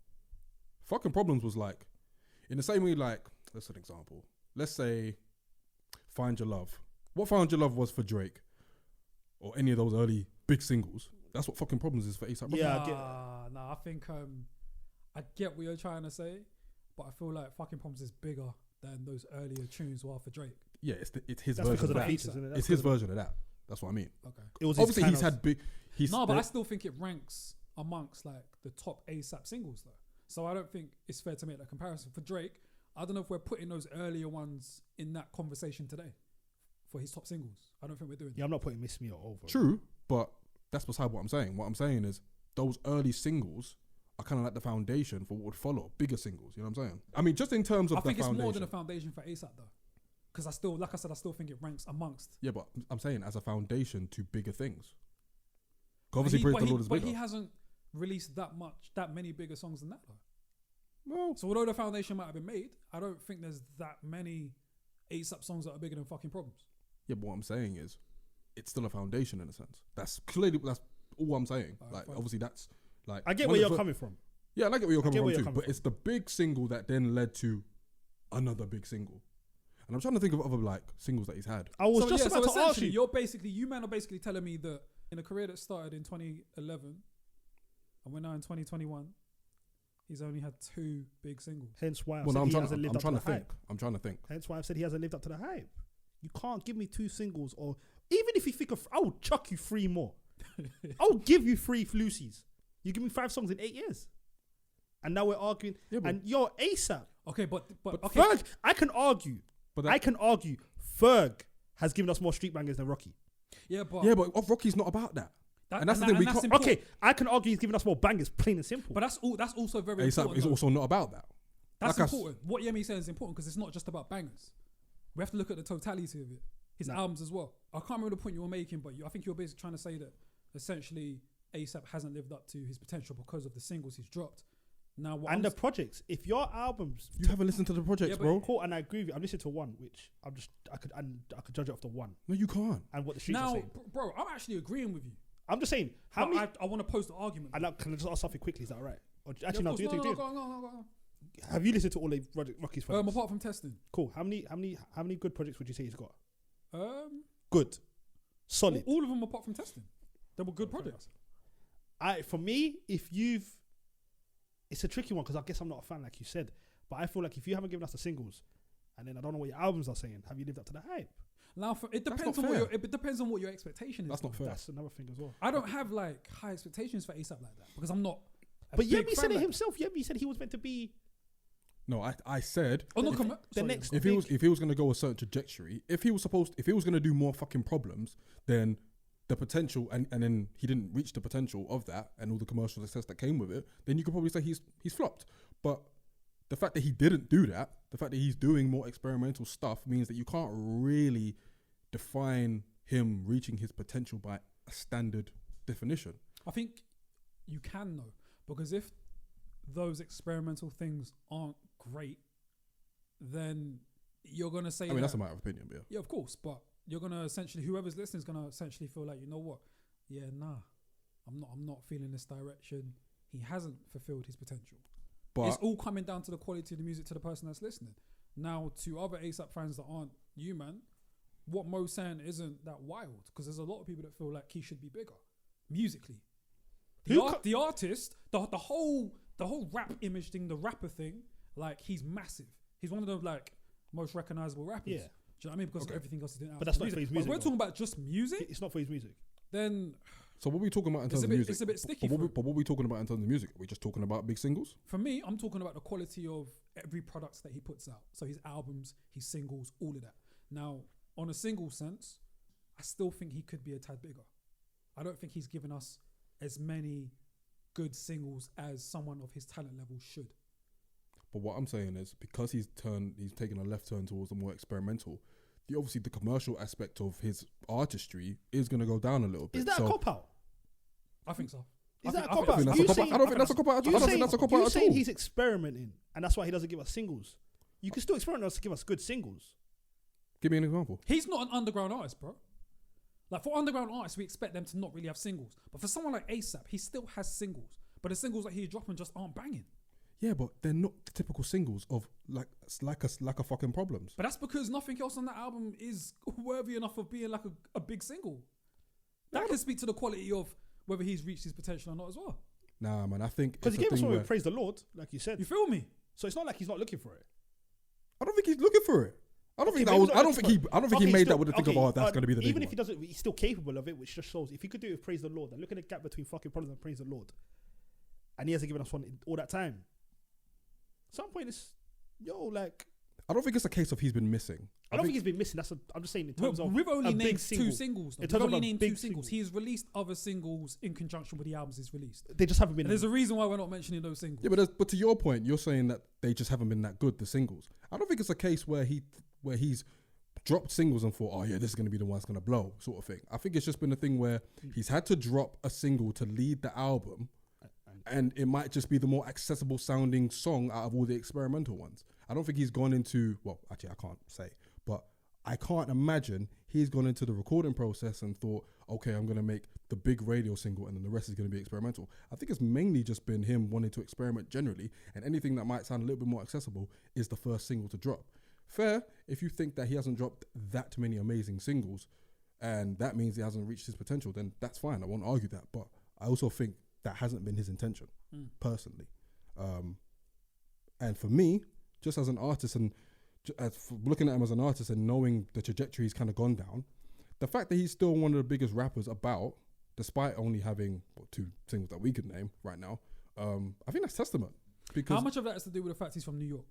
Fucking Problems was like, in the same way, like, that's an example. Let's say Find Your Love. What Find Your Love was for Drake or any of those early big singles, that's what Fucking Problems is for A$AP Rocky. Yeah, I get Nah, I think I get what you're trying to say, but I feel like Fucking Problems is bigger than those earlier tunes were for Drake. Yeah, it's his That's version because of of the that. features, isn't it? That's It's his because version of that. That's what I mean. Okay. it was Obviously, his he's had big. No, but I still think it ranks amongst like the top ASAP singles though. So I don't think it's fair to make that comparison for Drake. I don't know if we're putting those earlier ones in that conversation today for his top singles. I don't think we're doing that. Yeah, I'm not putting Miss Me or over. True, but that's beside what I'm saying. What I'm saying is those early singles are kind of like the foundation for what would follow, bigger singles. You know what I'm saying? I mean, just in terms of I think the it's foundation. more than a foundation for ASAP though. Because I still, like I said, I still think it ranks amongst. Yeah, but I'm saying as a foundation to bigger things. 'Cause obviously, Praise the Lord is but bigger. he hasn't released that many bigger songs than that though. Well, So although the foundation might have been made, I don't think there's that many ASAP songs that are bigger than Fucking Problems. yeah, but what I'm saying is, it's still a foundation in a sense. That's clearly that's all I'm saying. Alright, Like, fine. obviously, that's like I get one where of you're the coming from. Yeah, I get where you're coming get from where too. you're coming But it's the big single that then led to another big single. And I'm trying to think of other like singles that he's had. I was so, just yeah, about so to ask essentially, you. you man are basically telling me that in a career that started in 2011 and we're now in 2021, he's only had 2 big singles. Hence why I Well, said no, he hasn't I'm lived up to trying the to think. hype. I'm trying to think. Hence why I've said he hasn't lived up to the hype. You can't give me 2 singles, or even if you think of, I will chuck you 3 more. I'll give you 3 Lucy's. You give me 5 songs in 8 years, and now we're arguing. Yeah, but- and you're ASAP. Okay, but okay. Ferg, I can argue. But I can argue. Ferg has given us more street bangers than Rocky. Yeah, but Yeah, but Rocky's not about that. And that's the thing, we can't- important. Okay, I can argue he's given us more bangers, plain and simple. But that's also very A$AP important. is though. also not about that. That's like important. What Yemi said is important because it's not just about bangers. We have to look at the totality of it. His albums as well. I can't remember the point you were making, but I think you were basically trying to say that essentially A$AP hasn't lived up to his potential because of the singles he's dropped. Now, what and I'm the projects. If your albums, You haven't listened to the projects, Yeah, but- bro. cool, and I agree with you. I've listened to one, which I could judge it off the one No, you can't. and what the streets are now, saying. bro, I'm actually agreeing with you. I'm just saying how But many. I want to pose the argument. Can I just ask something quickly? Is that all right? Or Yeah, actually, of no. course. Do you No, think? go on. Have you listened to all the Rocky's projects? Apart from testing, Cool. How many good projects would you say he's got? good. Solid. All of them apart from testing, they were good projects. For me, it's a tricky one because I guess I'm not a fan, like you said. But I feel like if you haven't given us the singles, and then I don't know what your albums are saying, have you lived up to the hype? Now, it That's depends not on fair. it depends on what your expectation is. That's not fair. That's another thing as well. I don't have like high expectations for A$AP like that because I'm not. But big Yemi fan said it like himself. Yemi said he was meant to be No, I said that. Oh no, the next. if he was going to go a certain trajectory, if he was going to do more fucking problems, then the potential and then he didn't reach the potential of that and all the commercial success that came with it, then you could probably say he's flopped. But the fact that he didn't do that, the fact that he's doing more experimental stuff means that you can't really define him reaching his potential by a standard definition. I think you can though, because if those experimental things aren't great, then you're gonna say. I mean, that's a matter of opinion, but yeah. Yeah, of course, but you're gonna essentially, whoever's listening is gonna essentially feel like, you know what? Yeah, nah. I'm not feeling this direction. He hasn't fulfilled his potential. But It's all coming down to the quality of the music to the person that's listening. Now, to other ASAP fans that aren't you, man, what Mo's saying isn't that wild, because there's a lot of people that feel like he should be bigger musically. The artist, the whole rap image thing, the rapper thing, like, he's massive. He's one of the like most recognizable rappers. Yeah. Do you know what I mean? Because of everything else he's doing. But that's not for his music. But we're talking about just music. It's not for his music. Then so what are we talking about in terms of music? It's a bit sticky. But what are we talking about in terms of music? Are we just talking about big singles? For me, I'm talking about the quality of every product that he puts out. So his albums, his singles, all of that. Now, on a single sense, I still think he could be a tad bigger. I don't think he's given us as many good singles as someone of his talent level should. But what I'm saying is, because he's taken a left turn towards the more experimental, obviously the commercial aspect of his artistry is going to go down a little bit. Is that a cop out? I think so. Is that a I cop don't out? think that's a cop out. I don't think that's a cop out You at saying all. he's experimenting, and that's why he doesn't give us singles. You can still experiment to give us good singles. Give me an example. He's not an underground artist, bro. Like, for underground artists, we expect them to not really have singles. But for someone like ASAP, he still has singles. But the singles that he's dropping just aren't banging. Yeah, but they're not the typical singles of like a fucking Problems. But that's because nothing else on that album is worthy enough of being like a big single. That can speak to the quality of whether he's reached his potential or not as well. Nah, man, I think Because he gave us one with Praise the Lord, like you said. You feel me? So it's not like he's not looking for it. I don't think he's looking for it. I don't think he made that with the think of, oh, that's going to be the big even one. if he doesn't, he's still capable of it, which just shows if he could do it with Praise the Lord, and look at the gap between fucking Problems and Praise the Lord, and he hasn't given us one in all that time. At some point, it's like. I don't think it's a case of he's been missing. I don't think he's been missing. I'm just saying in terms of we've only a named big single. two singles. We've only named two singles. He's released other singles in conjunction with the albums he's released. They just haven't been. And there's a reason why we're not mentioning those singles. Yeah, but to your point, you're saying that they just haven't been that good, the singles. I don't think it's a case where he's dropped singles and thought, oh yeah, this is going to be the one that's going to blow, sort of thing. I think it's just been a thing where he's had to drop a single to lead the album, and it might just be the more accessible sounding song out of all the experimental ones. I don't think he's gone into, well, actually I can't say, but I can't imagine he's gone into the recording process and thought, okay, I'm going to make the big radio single and then the rest is going to be experimental. I think it's mainly just been him wanting to experiment generally, and anything that might sound a little bit more accessible is the first single to drop. Fair, if you think that he hasn't dropped that many amazing singles and that means he hasn't reached his potential, then that's fine. I won't argue that. But I also think that hasn't been his intention, personally. And for me, just as an artist and looking at him as an artist and knowing the trajectory he's kind of gone down, the fact that he's still one of the biggest rappers about, despite only having 2 singles that we could name right now, I think that's testament. Because how much of that has to do with the fact he's from New York?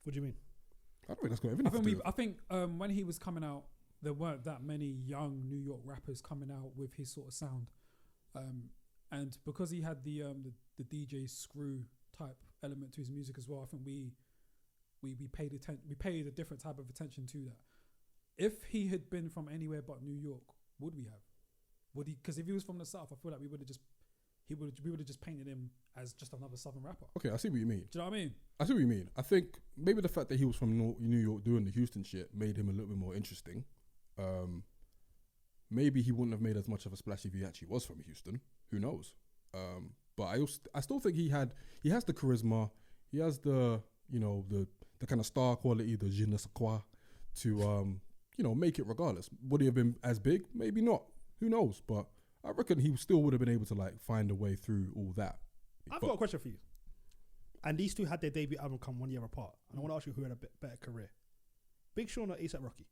What do you mean? I don't think that's got everything to do with it. I think when he was coming out, there weren't that many young New York rappers coming out with his sort of sound, and because he had the DJ Screw type element to his music as well, I think we paid a different type of attention to that. If he had been from anywhere but New York, would we have? Would he? Because if he was from the South, I feel like we would have just painted him as just another Southern rapper. Okay, I see what you mean. Do you know what I mean? I see what you mean. I think maybe the fact that he was from New York doing the Houston shit made him a little bit more interesting. Maybe he wouldn't have made as much of a splash if he actually was from Houston. Who knows? But I still think he has the charisma. He has the kind of star quality, the je ne sais quoi, to make it regardless. Would he have been as big? Maybe not. Who knows? But I reckon he still would have been able to find a way through all that. I've got a question for you. And these two had their debut album come 1 year apart. And I want to ask you who had a better career, Big Sean or A$AP Rocky?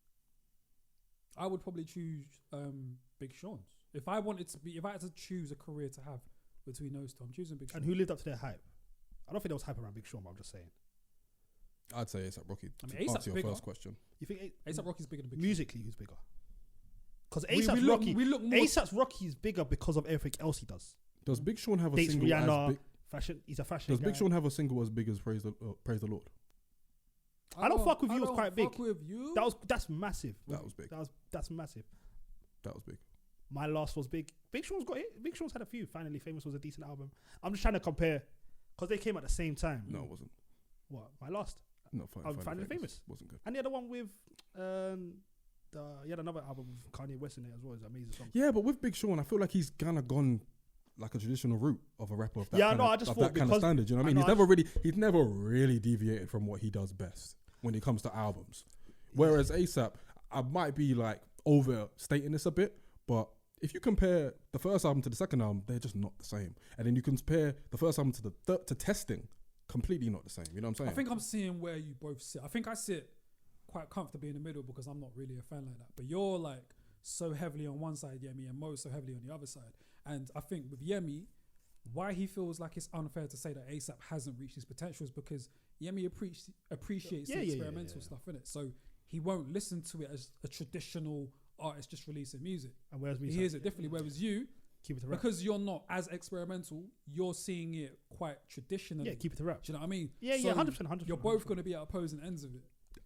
I would probably choose Big Sean's. If I had to choose a career to have between those two, I'm choosing Big Sean. And who lived up to their hype? I don't think there was hype around Big Sean, but I'm just saying. I'd say A$AP Rocky. I mean, to A$AP answer your bigger. first question. You think A$AP Rocky's bigger than Big Sean? musically who's bigger? Because A$AP Rocky is bigger because of everything else he does. Does Big Sean have a Dates single Rihanna, as big? fashion. He's a fashion Does guy. Big Sean have a single as big as Praise the Lord? I Don't Fuck With You was quite big. Fuck With You? That's massive. That was big. That's massive. That was big. My Last was big. Big Sean's got it. Big Sean's had a few. Finally Famous was a decent album. I'm just trying to compare because they came at the same time. No, it wasn't. What? My Last? No, Finally Famous wasn't good. And the other one with the he had another album with Kanye West in it as well. It's an amazing song. Yeah, but with Big Sean, I feel like he's kind of gone like a traditional route of a rapper of that Yeah, kind no, of, I just of thought that kind of because- standard. You know what I mean? I know, He's never really deviated from what he does best when it comes to albums. Whereas ASAP, I might be like overstating this a bit, but if you compare the first album to the second album, they're just not the same. And then you compare the first album to the to Testing, completely not the same. You know what I'm saying? I think I'm seeing where you both sit. I think I sit quite comfortably in the middle because I'm not really a fan like that. But you're like so heavily on one side, Yemi, and Mo's so heavily on the other side. And I think with Yemi, why he feels like it's unfair to say that ASAP hasn't reached his potential is because Yemi appreciates the experimental stuff, innit? So he won't listen to it as a traditional artist just releasing music. And whereas me, He hears it differently. Whereas you, keep it to rap. because you're not as experimental, you're seeing it quite traditionally. Yeah, keep it to rap. Do you know what I mean? Yeah, So 100%. You're both going to be at opposing ends of it.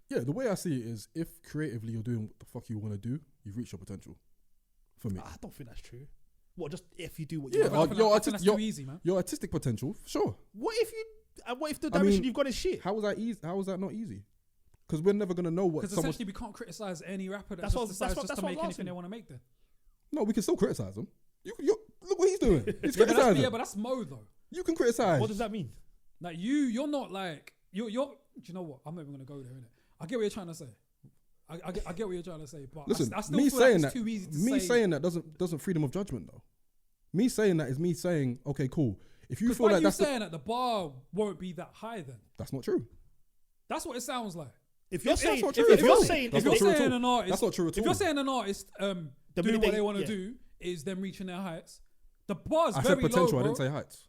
yeah, the way I see it is, if creatively you're doing what the fuck you want to do, you've reached your potential. For me, I don't think that's true. What, just if you do what you Yeah, want? your I think that's artistic- too easy, man. your artistic potential, sure. What if the I direction mean, you've gone is shit? How was that easy? How was that not easy? Because we're never gonna know what Because someone. essentially we can't criticize any rapper that That's just what- decides that's just to what make I'm anything asking. they want to make then. No, we can still criticize them. Look what he's doing. He's Yeah, but criticizing. that's Mo though. You can criticize. What does that mean? Like you're not like you're. Do you know what? I'm not even gonna go there. Innit? I get what you're trying to say. I get what you're trying to say, but Listen, I still me feel saying like it's that, too easy to me say. saying that doesn't freedom of judgment though. Me saying that is me saying, okay, cool. If you Because feel why like are you that's saying that the bar won't be that high then? that's not true. That's what it sounds like. If you're That's saying, not if, true if at you're all. saying, That's if not you're true at saying all. an artist, That's not true at all. If you're saying an artist doing minute what they- they want to yeah. do is them reaching their heights, the bar's I very said potential. low, I bro. didn't say heights.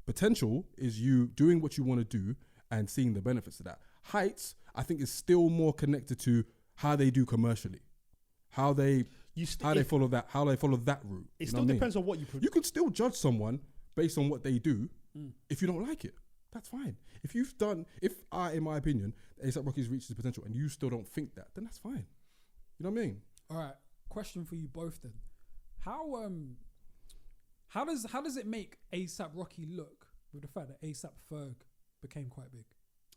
Potential is you doing what you want to do and seeing the benefits of that. Heights, I think, is still more connected to how they do commercially, how they follow that route. It You know still what I mean? depends on what you produce. You can still judge someone based on what they do. If you don't like it, that's fine. If in my opinion, A$AP Rocky's reached his potential and you still don't think that, then that's fine. You know what I mean? All right, question for you both then. How does it make A$AP Rocky look with the fact that A$AP Ferg became quite big?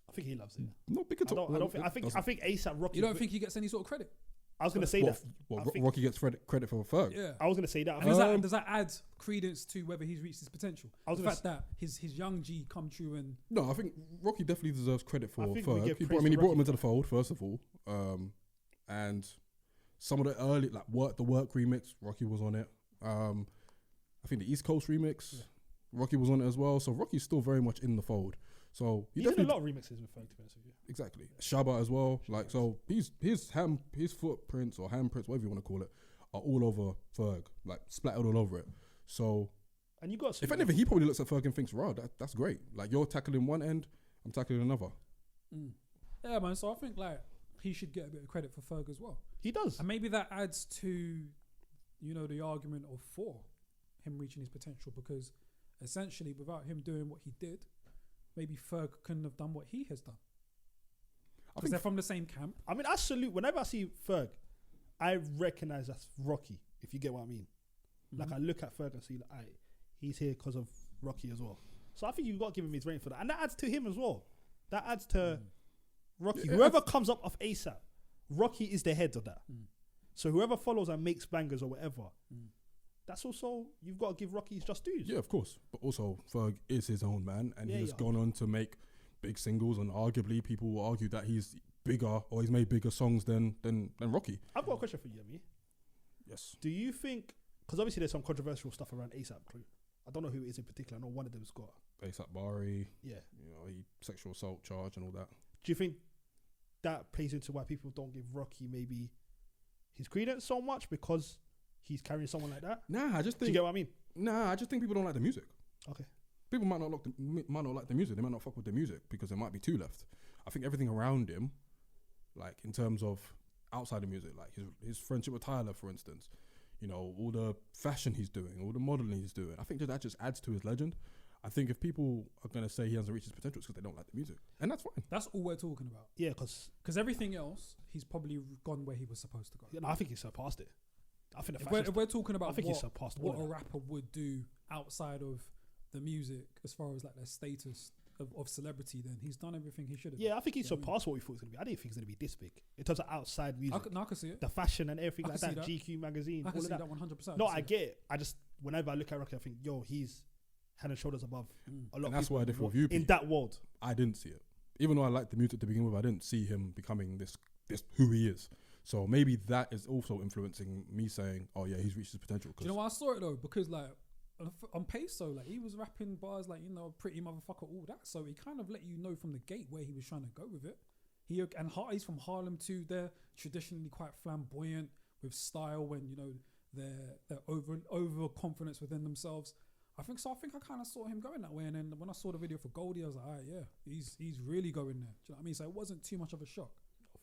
I think he loves it. Not big at I all. don't think. I think A$AP Rocky. You don't think he gets any sort of credit? I was gonna say What, that. what, I think- Rocky gets credit for Ferg? Yeah. I was gonna say that. I And think- does that add credence to whether he's reached his potential? I was The gonna fact that his young G come true and No, I think Rocky definitely deserves credit for I think we Ferg. give He praise brought to him Rocky into the fold first of all, and some of the early the work remix, Rocky was on it. I think the East Coast remix, Rocky was on it as well. So Rocky's still very much in the fold. So he he's in a definitely lot of remixes with Ferg, to be honest with you. exactly Shabba as well. Like so, his footprints or handprints, whatever you want to call it, are all over Ferg, like splattered all over it. So And you got. if anything, he probably looks at Ferg and thinks, "Wow, that's great. Like you're tackling one end, I'm tackling another." yeah, man. So I think like he should get a bit of credit for Ferg as well, He does. and maybe that adds to, the argument of for him reaching his potential because essentially without him doing what he did, maybe Ferg couldn't have done what he has done. Because they're from the same camp. I mean, I salute. Whenever I see Ferg, I recognize that's Rocky. If you get what I mean. Like I look at Ferg and see, like, he's here because of Rocky as well. So I think you've got to give him his reign for that, and that adds to him as well. That adds to Rocky. Yeah, Whoever comes up off A$AP, Rocky is the head of that. So whoever follows and makes bangers or whatever, that's also you've got to give Rocky his just dues. Yeah, of course. But also, Ferg is his own man, and Yeah, he has yeah. gone on to make big singles, and arguably people will argue that he's bigger or he's made bigger songs than Rocky. I've got a question for you, Yemi. Yes. Do you think? Because obviously there's some controversial stuff around A$AP Crew. I don't know who it is in particular. I know one of them's got. A$AP Bari, Yeah. he sexual assault charge and all that. Do you think that plays into why people don't give Rocky maybe his credence so much because he's carrying someone like that? Nah, I just Do you think. get what I mean? Nah, I just think people don't like the music. Okay. People might not like the music. They might not fuck with the music because there might be two left. I think everything around him, like in terms of outside the music, like his friendship with Tyler, for instance, all the fashion he's doing, all the modeling he's doing. I think that just adds to his legend. I think if people are gonna say he hasn't reached his potential, it's because they don't like the music, and that's fine. That's all we're talking about. Yeah, because Because everything else, he's probably gone where he was supposed to go. I think he surpassed it. I think the If we're, fashion if we're talking about I think he what, surpassed all what of a that. rapper would do outside of the music, as far as like their status of celebrity, then he's done everything he should have. Yeah, I think he You know what I surpassed what we thought it was gonna be. I didn't think it's gonna be this big in terms of outside music, I could see it. the fashion and everything I like can that. see GQ magazine, I can all see of that that. 100%. No, I get it. I just whenever I look at Rocky, I think, yo, he's head and shoulders above a lot. And of that's people why I differ with you, in Pete. that world. I didn't see it. Even though I liked the music to begin with, I didn't see him becoming this who he is. So maybe that is also influencing me saying, oh yeah, he's reached his potential. Do you know why I saw it though? Because like on Peso, like he was rapping bars like, you know, pretty motherfucker, all that. So he kind of let you know from the gate where he was trying to go with it. He's from Harlem too. They're traditionally quite flamboyant with style, when you know they're over confidence within themselves. I think I kind of saw him going that way. And then when I saw the video for Goldie, I was like, all right, yeah, he's really going there. Do you know what I mean? So it wasn't too much of a shock.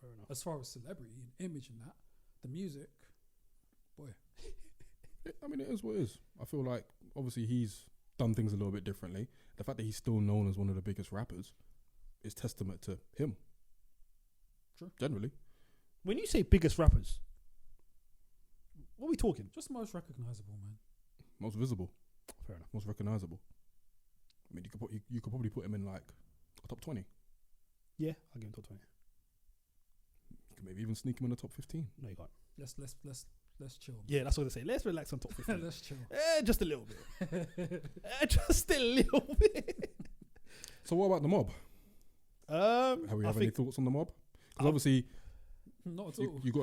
Fair enough. As far as celebrity and image and that, the music, boy. I mean, it is what it is. I feel like obviously he's done things a little bit differently. The fact that he's still known as one of the biggest rappers is testament to him. True. Generally. When you say biggest rappers, what are we talking? Just most recognizable, man. Most visible. Fair enough. Most recognizable. I mean, you could probably put him in like a top 20. Yeah, I'll give him top 20. You could maybe even sneak him in the top 15. No, you can't. Let's chill. Man. Yeah, that's what they say. Let's relax on top 15. Let's chill. Just a little bit. Just a little bit. So what about the mob? Have we any thoughts on the mob? Because obviously, Not at all. you got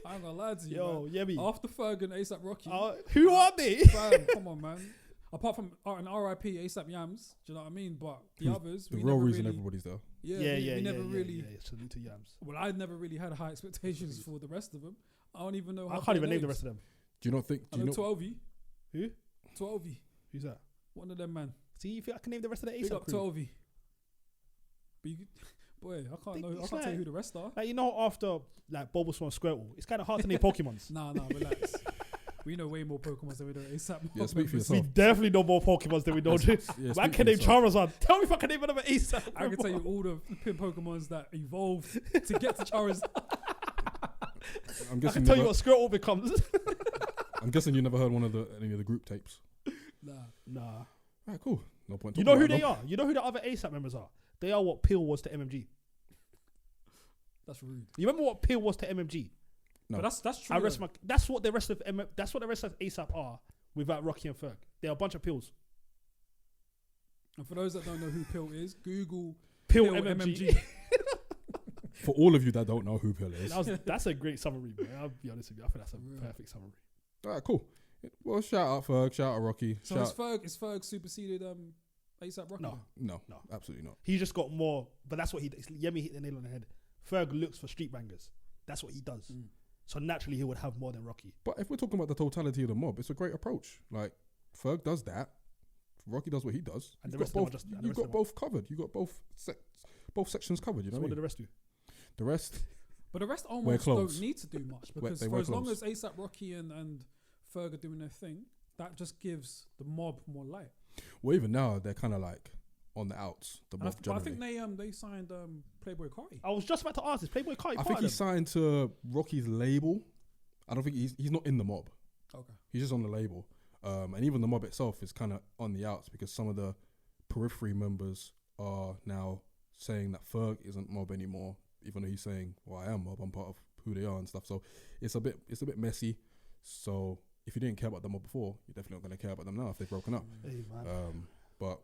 I ain't gonna lie to you. Yo, man. yeah, me. After Ferg and ASAP Rocky, Who are they? fam, come on, man. Apart from an RIP ASAP Yams, do you know what I mean? But the Who's others, the we real never reason really, everybody's there. we never really. Yeah. Salute to Yams. Well, I never really had high expectations for the rest of them. I don't even know. I can't even name the rest of them. Do you not think? I Do you know know? 12y. Who? 12y. Who's that? One of them, man. See, you think I can name the rest of the Big ASAP up crew? 12y. But you, boy, I can't know. I It's can't tell you like- who the rest are. Like, you know, after like Bulbasaur and Squirtle, it's kind of hard to name Pokemons. Nah, relax. We know way more Pokemon than we know ASAP. Yeah, speak for We yourself. definitely know more Pokemons than we know. Yeah, I speak can for name yourself. Charizard. Tell me if I can name another ASAP. I can tell you all the pin Pokemons that evolved to get to Charizard. I'm I guessing. can tell you what Squirtle becomes. I'm guessing you never heard any of the group tapes. Nah. Right, cool. No point. You know who they are? You know who the other ASAP members are? They are what Peel was to MMG. That's rude. You remember what Peel was to MMG? No. But that's true. That's what the rest of ASAP are without Rocky and Ferg. They're a bunch of Peels. And for those that don't know who Pill is, Google Peel Pill MMG. For all of you that don't know who Pill is. That's a great summary, man. I'll be honest with you. I think that's a perfect summary. All right, cool. Well, shout out Ferg, shout out Rocky. So is Ferg superseded ASAP Rocky? No. then? No, absolutely not. He just got more, but that's what he does. Yemi hit the nail on the head. Ferg looks for street bangers. That's what he does. So naturally, he would have more than Rocky. But if we're talking about the totality of the mob, it's a great approach. Like Ferg does that, Rocky does what he does. And You've the got rest of them both. are just- and the You've rest got of them both covered. You got both sections covered. You know So what I what did mean? the rest do? The rest, But the rest Wear almost clothes. don't need to do much because They for wear as long clothes. as ASAP Rocky and Ferg are doing their thing, that just gives the mob more light. well, even now they're kind of like on the outs. The And mob but I generally. think they signed Playboy Carti. I was just about to ask this. Playboy Carti. I think he's signed to Rocky's label. I don't think he's not in the mob. Okay. He's just on the label. And even the mob itself is kind of on the outs because some of the periphery members are now saying that Ferg isn't mob anymore, even though he's saying, well, I am mob, I'm part of who they are and stuff. So it's a bit messy. So if you didn't care about the mob before, you're definitely not going to care about them now if they've broken up. Hey, man. But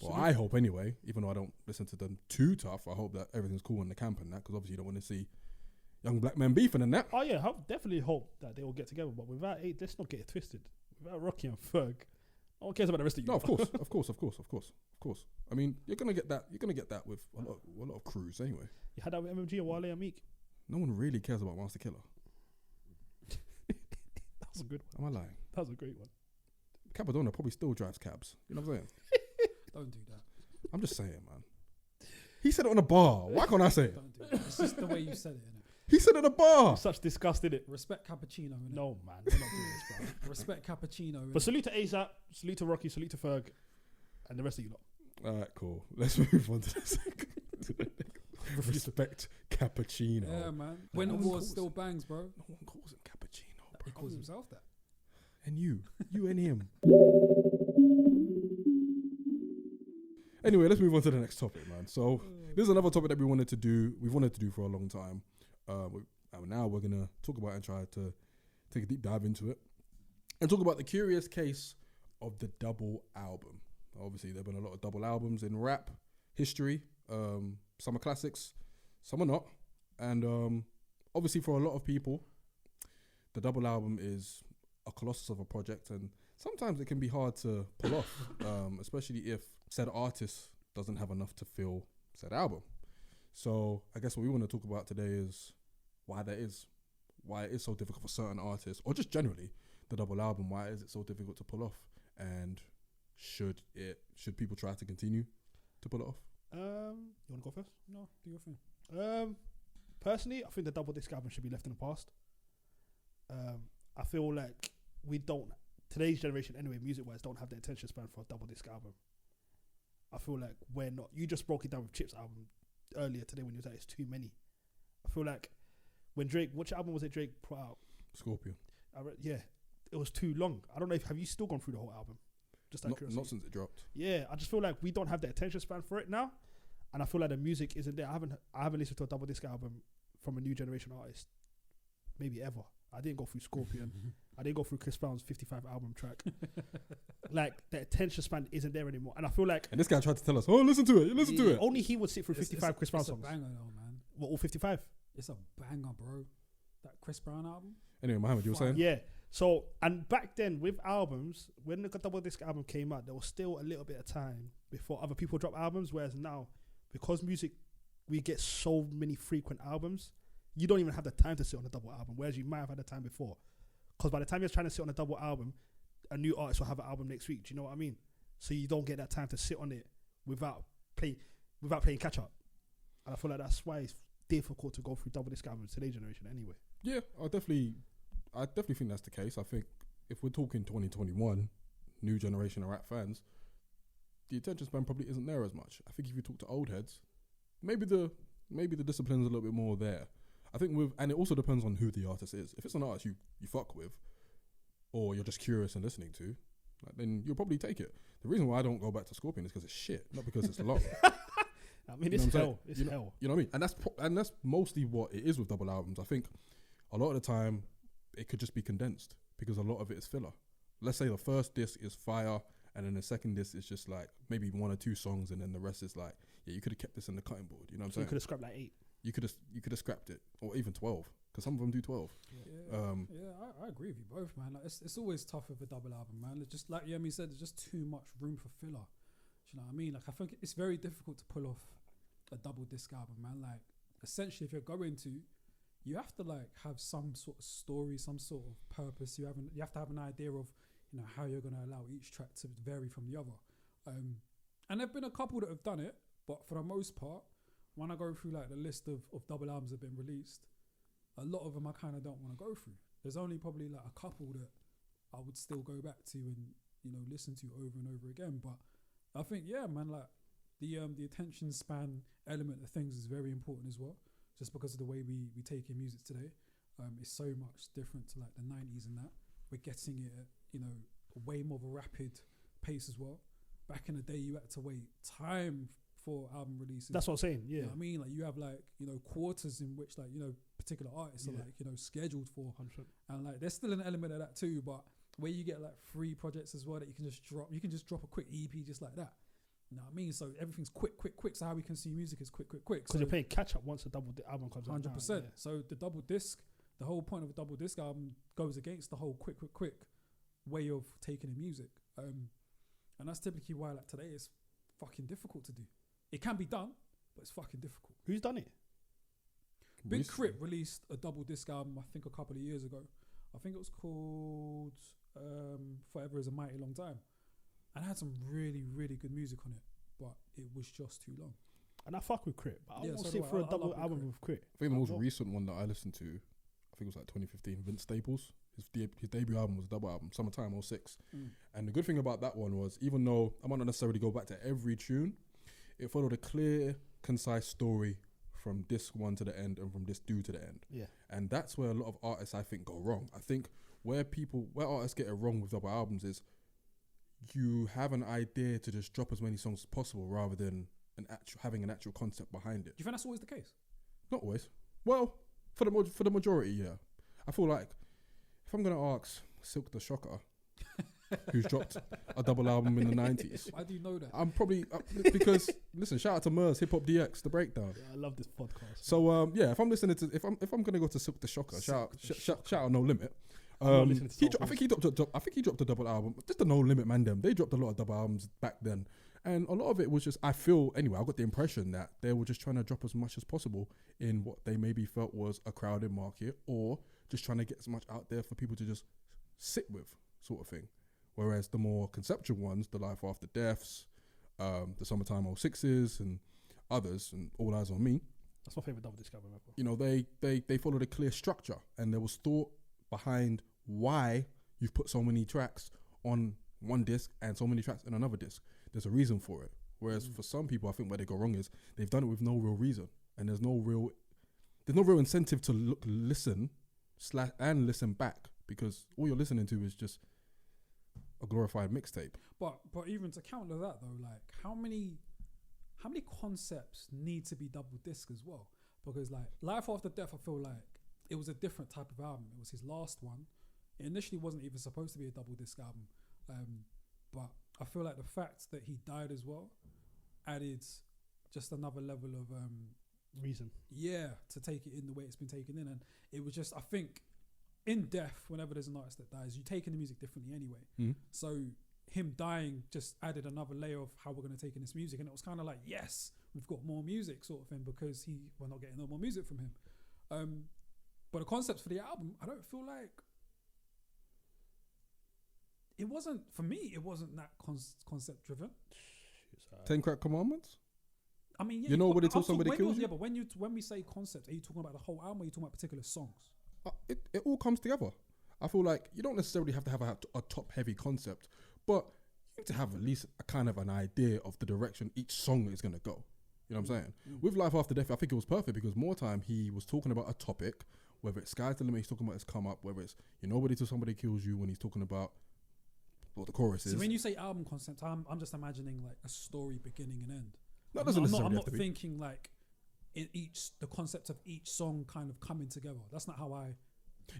well, I hope anyway, even though I don't listen to them too tough, I hope that everything's cool in the camp and that, because obviously you don't want to see young black men beefing and that. Oh yeah, definitely hope that they will get together. But without let's not get it twisted. Without Rocky and Ferg, no one cares about the rest of you. No, of course. I mean, you're gonna get that. You're gonna get that with a lot of crews anyway. You had that with MMG and Wale and Meek. No one really cares about Master Killer. That was a good one. Am I lying? That was a great one. Capadonna probably still drives cabs. You know what I'm saying? Don't do that. I'm just saying, man. He said it on a bar. Why can't I say it? Don't do that. It's just the way you said it, innit? He said it on a bar. Such disgust in it. Respect Cappuccino, innit? No man, we're not doing this, bro. Respect Cappuccino. innit? But salute to ASAP, salute to Rocky, salute to Ferg, and the rest of you lot. All right, cool. Let's move on to the second. Respect Cappuccino. Yeah, man. No When one Wars calls- still bangs, bro. No one calls him Cappuccino, He bro. calls himself that. And you and him. Anyway, let's move on to the next topic, man. So this is another topic that we've wanted to do for a long time. And now we're gonna talk about it and try to take a deep dive into it and talk about the curious case of the double album. Obviously, there've been a lot of double albums in rap history. Some are classics, some are not. And obviously, for a lot of people, the double album is a colossus of a project, and sometimes it can be hard to pull off, especially if said artist doesn't have enough to fill said album. So I guess what we want to talk about today is why it is so difficult for certain artists, or just generally the double album. Why is it so difficult to pull off, and should people try to continue to pull it off? You want to go first? No, do your thing. Personally, I think the double disc album should be left in the past. I feel like today's generation anyway, music-wise, don't have the attention span for a double disc album. I feel like we're not. You just broke it down with Chip's album earlier today when you was like, it's too many. I feel like when Drake, which album was it Drake put out? Scorpion. Yeah, it was too long. I don't know have you still gone through the whole album? Just out of curiosity. Not since it dropped. Yeah, I just feel like we don't have the attention span for it now, and I feel like the music isn't there. I haven't listened to a double disc album from a new generation artist, maybe ever. I didn't go through Scorpion. I didn't go through Chris Brown's 55 album track. Like, the attention span isn't there anymore. And I feel like... And this guy tried to tell us, oh, listen to it, listen to it. Only he would sit through 55 Chris Brown songs. It's a banger though, man. What, all 55? It's a banger, bro. That Chris Brown album. Anyway, Mohammed, you were saying? Yeah. So, and back then with albums, when the double disc album came out, there was still a little bit of time before other people drop albums. Whereas now, because music, we get so many frequent albums, you don't even have the time to sit on a double album. Whereas you might have had the time before. Because by the time you're trying to sit on a double album, a new artist will have an album next week. Do you know what I mean? So you don't get that time to sit on it without playing catch up. And I feel like that's why it's difficult to go through double disc albums today's generation anyway. Yeah, I definitely think that's the case. I think if we're talking 2021, new generation of rap fans, the attention span probably isn't there as much. I think if you talk to old heads, maybe the discipline's a little bit more there. I think and it also depends on who the artist is. If it's an artist you fuck with, or you're just curious and listening to, then you'll probably take it. The reason why I don't go back to Scorpion is because it's shit, not because it's long. I mean, it's hell. It's hell. You know what I mean? And that's mostly what it is with double albums. I think a lot of the time it could just be condensed because a lot of it is filler. Let's say the first disc is fire, and then the second disc is just like maybe one or two songs, and then the rest is like, yeah, you could have kept this in the cutting board. You know what I'm saying? You could have scrapped like 8. You could have scrapped it, or even 12, because some of them do 12. I agree with you both, man. Like, it's always tough with a double album, man. It's just like Yemi said, there's just too much room for filler. Do you know what I mean? Like, I think it's very difficult to pull off a double disc album, man. Like, essentially, if you're going to, you have to like have some sort of story, some sort of purpose. You have to have an idea of, you know, how you're going to allow each track to vary from the other. And there've been a couple that have done it, but for the most part, when I go through like the list of double albums that have been released, a lot of them I kind of don't want to go through. There's only probably like a couple that I would still go back to and, you know, listen to over and over again. But I think, yeah, man, like the attention span element of things is very important as well, just because of the way we take in music today. It's so much different to like the 90s and that. We're getting it at, you know, way more of a rapid pace as well. Back in the day, you had to wait time for album releases. That's what I'm saying, yeah. You know what I mean? Like, you have like, you know, quarters in which like, you know, particular artists are like, you know, scheduled for. 100%. And like, there's still an element of that too, but where you get like 3 projects as well that you can just drop a quick EP just like that. You know what I mean? So everything's quick. So how we consume music is quick. Because so you're playing catch up once the album comes out. 100%. Yeah. So the double disc, the whole point of a double disc album goes against the whole quick way of taking in music. And that's typically why like today it's fucking difficult to do. It can be done, but it's fucking difficult. Who's done it? Big Crit released a double disc album, I think a couple of years ago. I think it was called Forever Is a Mighty Long Time. And it had some really, really good music on it, but it was just too long. And I fuck with Crit, but I won't so sit for a double album with Crit. I think the most recent one that I listened to, I think it was like 2015, Vince Staples. His debut album was a double album, Summertime 06. And the good thing about that one was, even though I might not necessarily go back to every tune, it followed a clear, concise story from disc 1 to the end and from disc 2 to the end. Yeah. And that's where a lot of artists, I think, go wrong. I think where artists get it wrong with double albums is you have an idea to just drop as many songs as possible rather than having an actual concept behind it. Do you think that's always the case? Not always. Well, for the majority, yeah. I feel like if I'm gonna ask Silk the Shocker, who's dropped a double album in the 90s, Why do you know that? I'm probably because listen, shout out to Murs, Hip Hop DX, The Breakdown. Yeah, I love this podcast. So yeah, if I'm listening to if I'm gonna go to Silk the Shocker, shout out No Limit. I'm not listening to Soul I think he dropped a double album. Just the No Limit man. They dropped a lot of double albums back then, and a lot of it was just, I feel anyway, I got the impression that they were just trying to drop as much as possible in what they maybe felt was a crowded market, or just trying to get as much out there for people to just sit with, sort of thing. Whereas the more conceptual ones, the Life After Deaths, the Summertime 06s, and others, and All Eyes on Me. That's my favorite double disc album ever. You know, they followed a clear structure, and there was thought behind why you've put so many tracks on one disc and so many tracks on another disc. There's a reason for it. Whereas for some people, I think where they go wrong is they've done it with no real reason, and there's no real incentive to listen back, because all you're listening to is just a glorified mixtape. But even to counter that though, like how many concepts need to be double disc as well? Because like Life After Death, I feel like it was a different type of album. It was his last one. It initially wasn't even supposed to be a double disc album, but I feel like the fact that he died as well added just another level of reason. Yeah, to take it in the way it's been taken in, and it was just, I think, in death, whenever there's an artist that dies, you take in the music differently anyway. Mm. So him dying just added another layer of how we're going to take in this music, and it was kind of like, yes, we've got more music, sort of thing, because we're not getting no more music from him. But the concepts for the album, I don't feel like it wasn't, for me, it wasn't that concept driven. 10 Crack Commandments? I mean, yeah, you know, when they tell somebody kills you? Yeah, but when we say concept, are you talking about the whole album, or are you talking about particular songs? It all comes together. I feel like you don't necessarily have to have a top heavy concept, but you need to have at least a kind of an idea of the direction each song is going to go. You know what I'm saying? With Life After Death, I think it was perfect because more time he was talking about a topic, whether it's Sky's the Limit, he's talking about his come up, whether it's you nobody till somebody kills you, when he's talking about what the chorus is. So when you say album concept, I'm just imagining like a story beginning and end. That doesn't necessarily I'm have not to be. thinking like the concept of each song kind of coming together. That's not how I.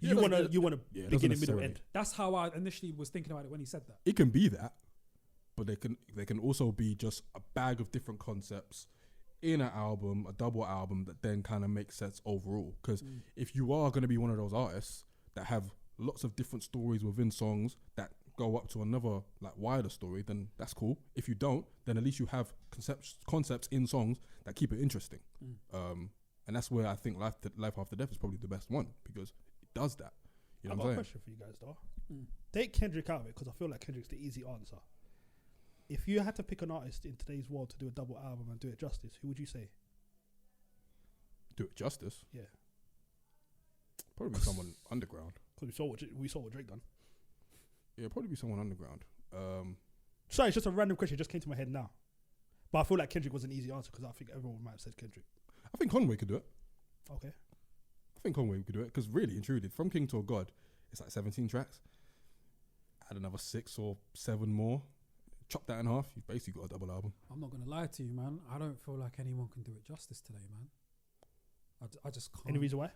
You want to begin in middle end. That's how I initially was thinking about it when he said that. It can be that, but they can also be just a bag of different concepts in an album, a double album that then kind of makes sense overall. Because if you are going to be one of those artists that have lots of different stories within songs that go up to another like wider story, then that's cool. If you don't, then at least you have concepts in songs that keep it interesting. And that's where I think Life After Death is probably the best one, because it does that. You know what I'm saying? I've got a question for you guys though. Take Kendrick out of it, because I feel like Kendrick's the easy answer. If you had to pick an artist in today's world to do a double album and do it justice, who would you say? Do it justice? Yeah. Probably be someone underground. Because we saw what Drake done. Yeah, probably be someone underground. Sorry, it's just a random question. It just came to my head now. But I feel like Kendrick was an easy answer because I think everyone might have said Kendrick. I think Conway could do it. Okay. I think Conway could do it because really and truly, From King to a God, it's like 17 tracks. Add another 6 or 7 more. Chop that in half. You've basically got a double album. I'm not going to lie to you, man. I don't feel like anyone can do it justice today, man. I just can't. Any reason why?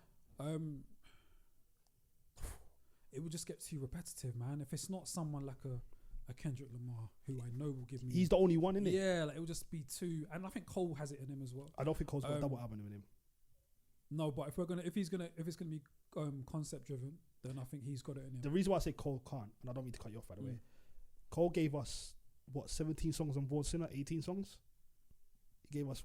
It would just get too repetitive, man. If it's not someone like a Kendrick Lamar, who I know will give me... He's the only one, isn't it? Yeah, like it will just be too... And I think Cole has it in him as well. I don't think Cole's got a double album in him. No, but if it's gonna be concept driven, then I think he's got it in him. The reason why I say Cole can't, and I don't mean to cut you off by the way, Cole gave us 17 songs on Born Sinner, 18 songs. He gave us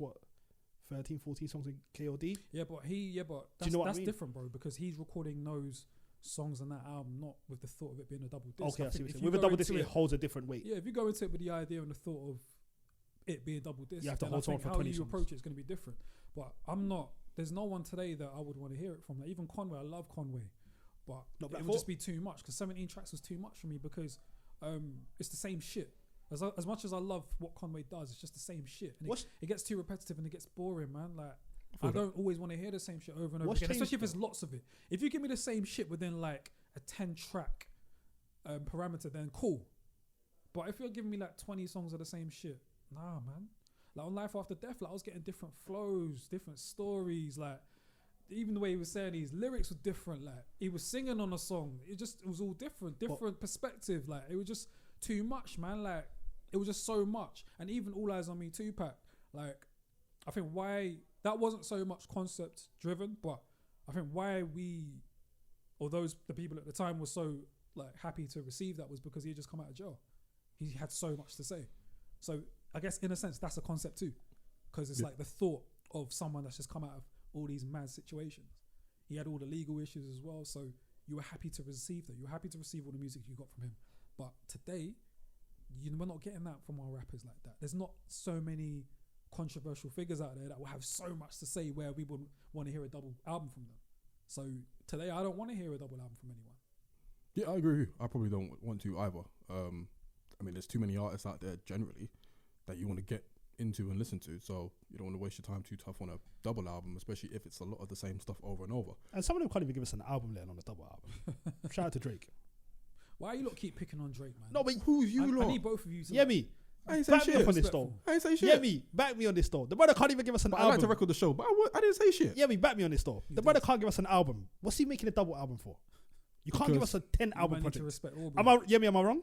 13, 14 songs in KOD. Yeah, but that's, do you know what I mean? Different, bro, because he's recording those songs on that album not with the thought of it being a double disc. Okay, I see what you're saying. With a double disc, it holds a different weight. Yeah, if you go into it with the idea and the thought of it being double disc, you have to then hold I think on for how 20 you songs. approach it is going to be different. But there's no one today that I would want to hear it from. Like even Conway, I love Conway, but it would just be too much because 17 tracks was too much for me because it's the same shit. As much as I love what Conway does, it's just the same shit. And it gets too repetitive and it gets boring, man. Like I don't always want to hear the same shit over and over again, especially if there's lots of it. If you give me the same shit within like a 10 track parameter, then cool. But if you're giving me like 20 songs of the same shit, nah, man. Like on Life After Death, like I was getting different flows, different stories. Like even the way he was saying his lyrics were different. Like he was singing on a song. It was all different perspective. Like it was just too much, man. Like it was just so much. And even All Eyes on Me, Tupac. Like I think why that wasn't so much concept driven, but I think why the people at the time were so like happy to receive that was because he had just come out of jail. He had so much to say. So I guess in a sense that's a concept too, because it's like the thought of someone that's just come out of all these mad situations. He had all the legal issues as well, so you were happy to receive that. You were happy to receive all the music you got from him. But today, we're not getting that from our rappers like that. There's not so many controversial figures out there that will have so much to say where we would want to hear a double album from them. So today, I don't want to hear a double album from anyone. Yeah, I agree with you. I probably don't want to either. I mean, there's too many artists out there generally that you want to get into and listen to, so you don't want to waste your time too tough on a double album, especially if it's a lot of the same stuff over and over. And some of them can't even give us an album let alone a double album. Shout out to Drake. Why you lot keep picking on Drake, man? No, but who's you I lot? need both of you to yeah, me. I ain't say Back me shit. up on this though. I ain't say shit. Yeah, me. Back me on this though. The brother can't even give us an But I album. like to record the show, but I didn't say shit. Yeah, me. Back me on this though. The brother can't give us an album. What's he making a double album for? You can't give us a 10 album need to project. respect all. Am I wrong?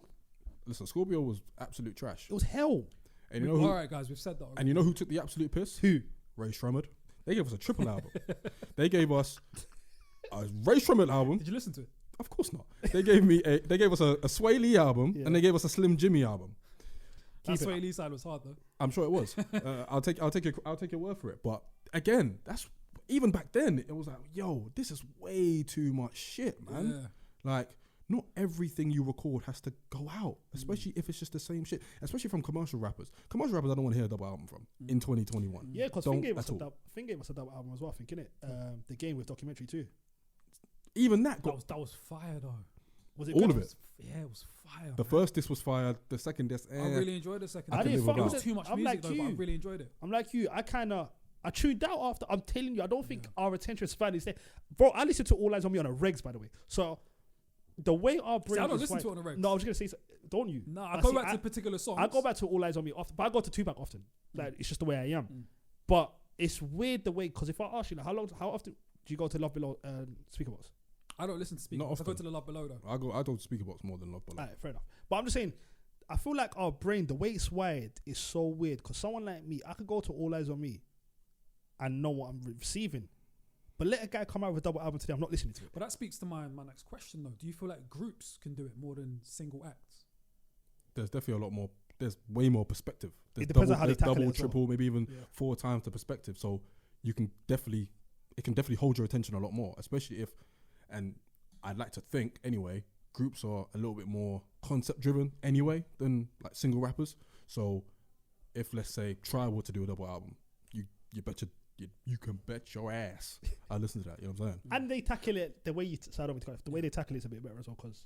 Listen, Scorpio was absolute trash. It was hell. And you know who? All right, guys, we've said that already. And you know who took the absolute piss? Who? Ray Shremmerd. They gave us a triple album. They gave us a Ray Shremmerd album. Did you listen to it? Of course not. They gave us a Sway Lee album, and they gave us a Slim Jimmy album. That Sway Lee side was hard though. I'm sure it was. I'll take your word for it. But again, that's even back then. It was like, yo, this is way too much shit, man. Yeah. Like, not everything you record has to go out, especially if it's just the same shit. Especially from commercial rappers. Commercial rappers, I don't want to hear a double album from in 2021. Yeah, because Finn gave us a double album as well. I think, innit? The Game with documentary too. Even that got that was fire though. Was it all good? of it. Yeah, it was fire. The first disc was fired. The second disc, I really enjoyed the second. I can didn't live fuck without. with Too much I'm music like though, but I really enjoyed it. I'm like you. I tuned out after. I'm telling you, I don't think our attention span is there. Bro, I listen to All Eyes on Me on a regs, by the way. So the way our brain I don't is listen wired- to it on a regs. No, I was gonna say, don't you? No, I But go see, back to particular songs. I go back to All Eyes on Me often, but I go to Tupac often. Like it's just the way I am. But it's weird the way, because if I ask you, like, how often do you go to Love Below speaker box? I don't listen to speakers. Not I go often. to the Love Below though. I don't speak about more than Love Below. Alright, fair enough. But I'm just saying, I feel like our brain, the way it's wired, is so weird. Because someone like me, I could go to All Eyes on Me and know what I'm receiving. But let a guy come out with a double album today, I'm not listening to it. But that speaks to my next question though. Do you feel like groups can do it more than single acts? There's definitely a lot more. There's way more perspective. There's It depends on how they there's tackle it double, as well. triple, maybe even 4 times the perspective. So it can definitely hold your attention a lot more, especially if, and I'd like to think anyway, groups are a little bit more concept driven anyway than like single rappers. So if, let's say, Tribe were to do a double album, you can bet your ass I listen to that. You know what I'm saying? And they tackle it the way you the way they tackle it's a bit better as well, because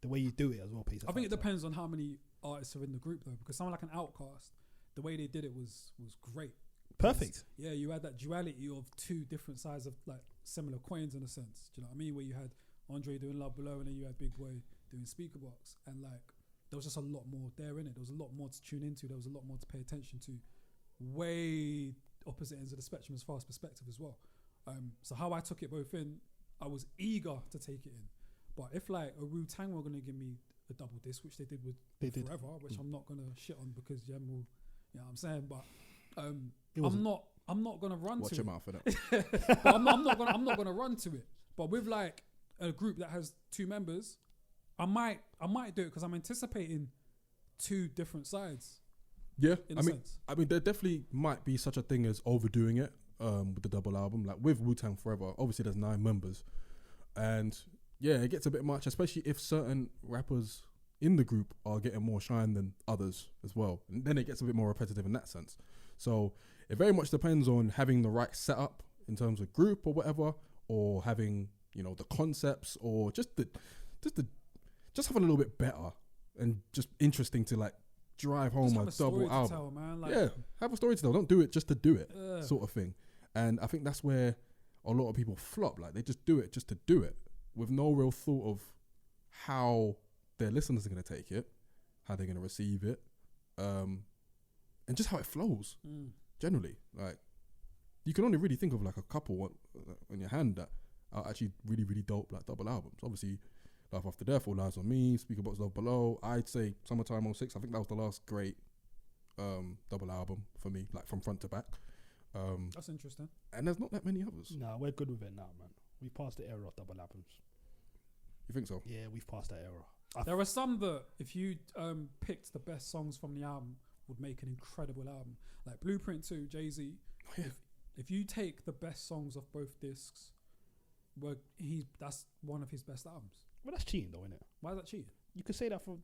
the way you do it as well pays. I think it depends on how many artists are in the group though, because someone like an Outkast, the way they did it was great. Perfect. Yeah, you had that duality of 2 different sides of like similar coins in a sense. Do you know what I mean? Where you had Andre doing Love Below and then you had Big Boy doing Speaker Box, and like there was just a lot more there in it. There was a lot more to tune into. There was a lot more to pay attention to. Way opposite ends of the spectrum as far as perspective as well. So how I took it both in, I was eager to take it in. But if like a Wu-Tang were going to give me a double disc, which they did with Forever, which I'm not going to shit on because Jem will, you know what I'm saying? But I'm not going to run Watch to your it. mouth for that. But I'm not going to run to it. But with like a group that has 2 members, I might do it because I'm anticipating 2 different sides. Yeah, In a sense. I mean, there definitely might be such a thing as overdoing it with the double album. Like with Wu-Tang Forever, obviously there's 9 members, and yeah, it gets a bit much, especially if certain rappers in the group are getting more shine than others as well. And then it gets a bit more repetitive in that sense. So it very much depends on having the right setup in terms of group or whatever, or having, you know, the concepts, or just having a little bit better and just interesting to like drive home a double album. Tell, man. Like, yeah, have a story to tell. Don't do it just to do it, sort of thing. And I think that's where a lot of people flop. Like they just do it just to do it, with no real thought of how their listeners are going to take it, how they're gonna receive it, and just how it flows. Generally, like you can only really think of like a couple on your hand that are actually really, really dope, like double albums. Obviously, Life After Death, All Lies on Me, Speaker Box Love Below. I'd say Summertime 06. I think that was the last great double album for me, like from front to back. That's interesting. And there's not that many others. Nah, we're good with it now, man. We passed the era of double albums. You think so? Yeah, we've passed that era. There are some that, if you picked the best songs from the album, would make an incredible album. Like Blueprint 2, Jay-Z. Oh, yeah. If you take the best songs of both discs, that's one of his best albums. Well, that's cheating, though, isn't it? Why is that cheating? You could say that for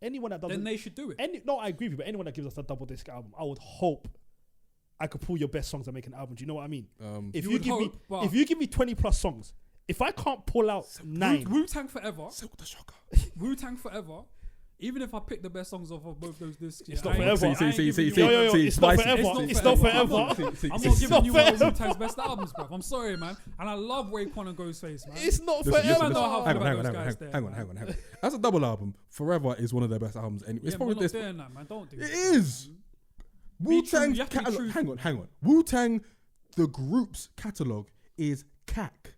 anyone that doesn't. Then they should do it. No, I agree with you, but anyone that gives us a double disc album, I would hope I could pull your best songs and make an album. Do you know what I mean? If you give me 20 plus songs, if I can't pull out 9, Wu-Tang Forever. Silk the Shocker. Wu-Tang Forever. Even if I pick the best songs off of both those discs, it's not forever. It's not forever. It's not forever. I'm not giving you one of Wu-Tang's best albums, bruv. I'm sorry, man. And I love Raekwon and Ghostface, man. It's not Listen, forever. Hang on. As a double album, Forever is one of their best albums. Anyway, it's probably not doing that, man. Don't do it. It Is Wu-Tang's catalog. Hang on. Wu-Tang, the group's catalog is cack.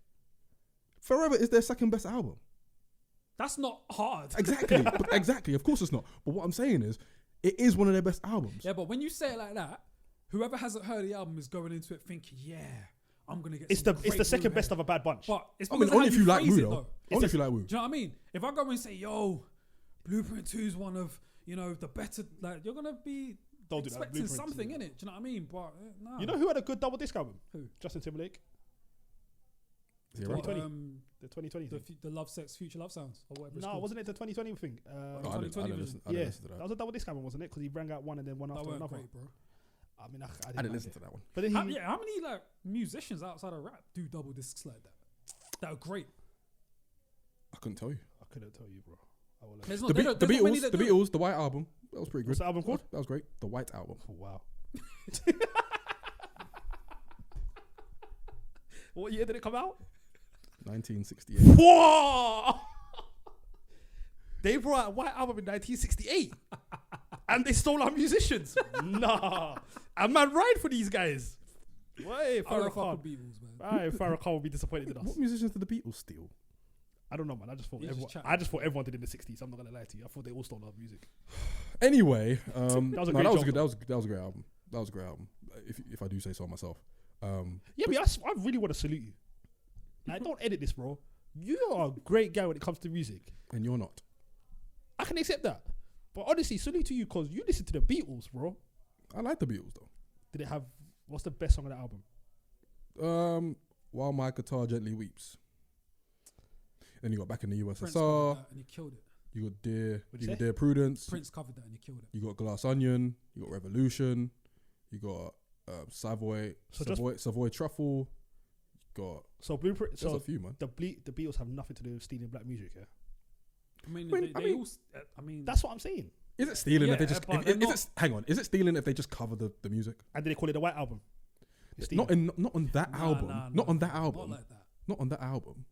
Forever is their second best album. That's not hard. Exactly. Of course it's not. But what I'm saying is, it is one of their best albums. Yeah, but when you say it like that, whoever hasn't heard the album is going into it thinking, yeah, I'm gonna get. It's the second best of a bad bunch. But it's only if you like Wu, though. Only if you like Wu. Do you know what I mean? If I go and say, yo, Blueprint 2 is one of the better, like you're gonna be expecting something in it. Do you know what I mean? But no. You know who had a good double disc album? Who? Justin Timberlake. The 2020 thing. The Love Sex Future Love Sounds or whatever. No, wasn't it the 2020 thing? I didn't listen to that. That was a double disc album, wasn't it? Because he rang out one and then one after another. Great, bro. I mean, I didn't listen to that one. But then how many like musicians outside of rap do double discs like that? That are great. I couldn't tell you. I couldn't tell you, bro. The Beatles, the White Album. That was pretty good. What's the album called? That was great. The White Album. Oh, wow. What year did it come out? 1968. Whoa! They brought out a White Album in 1968 and they stole our musicians. Nah. A man ride for these guys. Why? Farrakhan. Beatles, man. Farrakhan will be disappointed in us. What musicians did the Beatles steal? I don't know, man. I just thought everyone did in the 60s. I'm not going to lie to you. I thought they all stole our music. Anyway, that was a great album. That was a great album. If I do say so myself. I really want to salute you. Like, don't edit this, bro. You are a great guy when it comes to music. And you're not. I can accept that. But honestly, salute to you because you listen to the Beatles, bro. I like the Beatles, though. Did it have... What's the best song on the album? While My Guitar Gently Weeps. Then you got Back in the USSR. Prince covered that and he killed it. You got Dear Prudence. Prince covered that and he killed it. You got Glass Onion. You got Revolution. You got Savoy Truffle. Blueprint. There's a few, man. The Beatles have nothing to do with stealing black music, yeah. I mean, that's what I'm saying. Is it stealing if they just? Hang on. Is it stealing if they just cover the music? And did they call it the White Album? Not on that album. Not on that album. Not like that. Not on that album.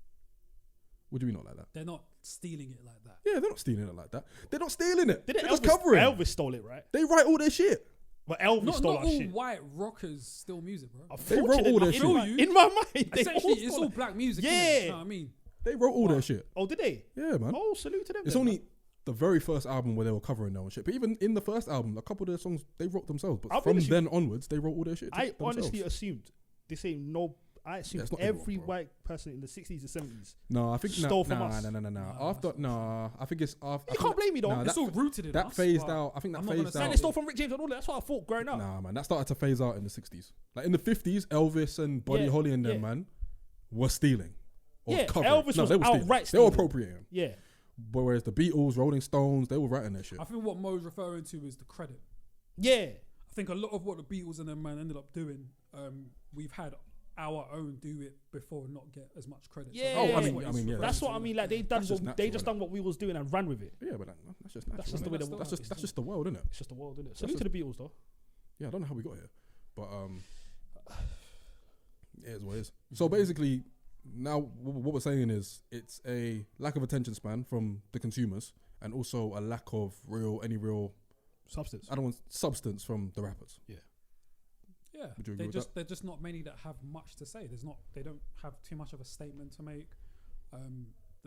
What do you mean not like that? They're not stealing it like that. Yeah, they're not stealing it like that. They're not stealing it. They're just covering. Elvis stole it, right? They write all their shit. But Elvis stole our shit. Not all white rockers steal music, bro. They wrote all their shit. In my mind, essentially, it's all black music. Yeah, you know what I mean. They wrote all their shit. Oh, did they? Yeah, man. Oh, salute to them. It's only the very first album where they were covering their own shit. But even in the first album, a couple of their songs they wrote themselves. But from then onwards, they wrote all their shit. I honestly assumed this ain't no. I assumed every white person in the 60s and 70s. No, I think stole from us. No. I think it's after. You can't blame me though. It's all rooted in that us. phased out. I think that phased out. They stole from Rick James and all that. That's what I thought growing up. Nah, man, that started to phase out in the 60s. Like in the 50s, Elvis and Buddy Holly and them man were stealing. Elvis was outright stealing. They were appropriating. Yeah. But whereas the Beatles, Rolling Stones, they were writing their shit. I think what Mo's referring to is the credit. Yeah. I think a lot of what the Beatles and them man ended up doing, we've had our own do it before and not get as much credit. Yeah. So I mean, that's what I mean. Like they just done what we was doing and ran with it. Yeah, but that's just natural. That's just the way that's just the world, isn't it? It's just the world, isn't it? Salute to the Beatles, though. Yeah, I don't know how we got here, but it is what it is. So basically, now what we're saying is it's a lack of attention span from the consumers, and also a lack of any real Substance. I don't want substance from the rappers. Yeah, Would you agree with that? they're just not many that have much to say. They don't have too much of a statement to make.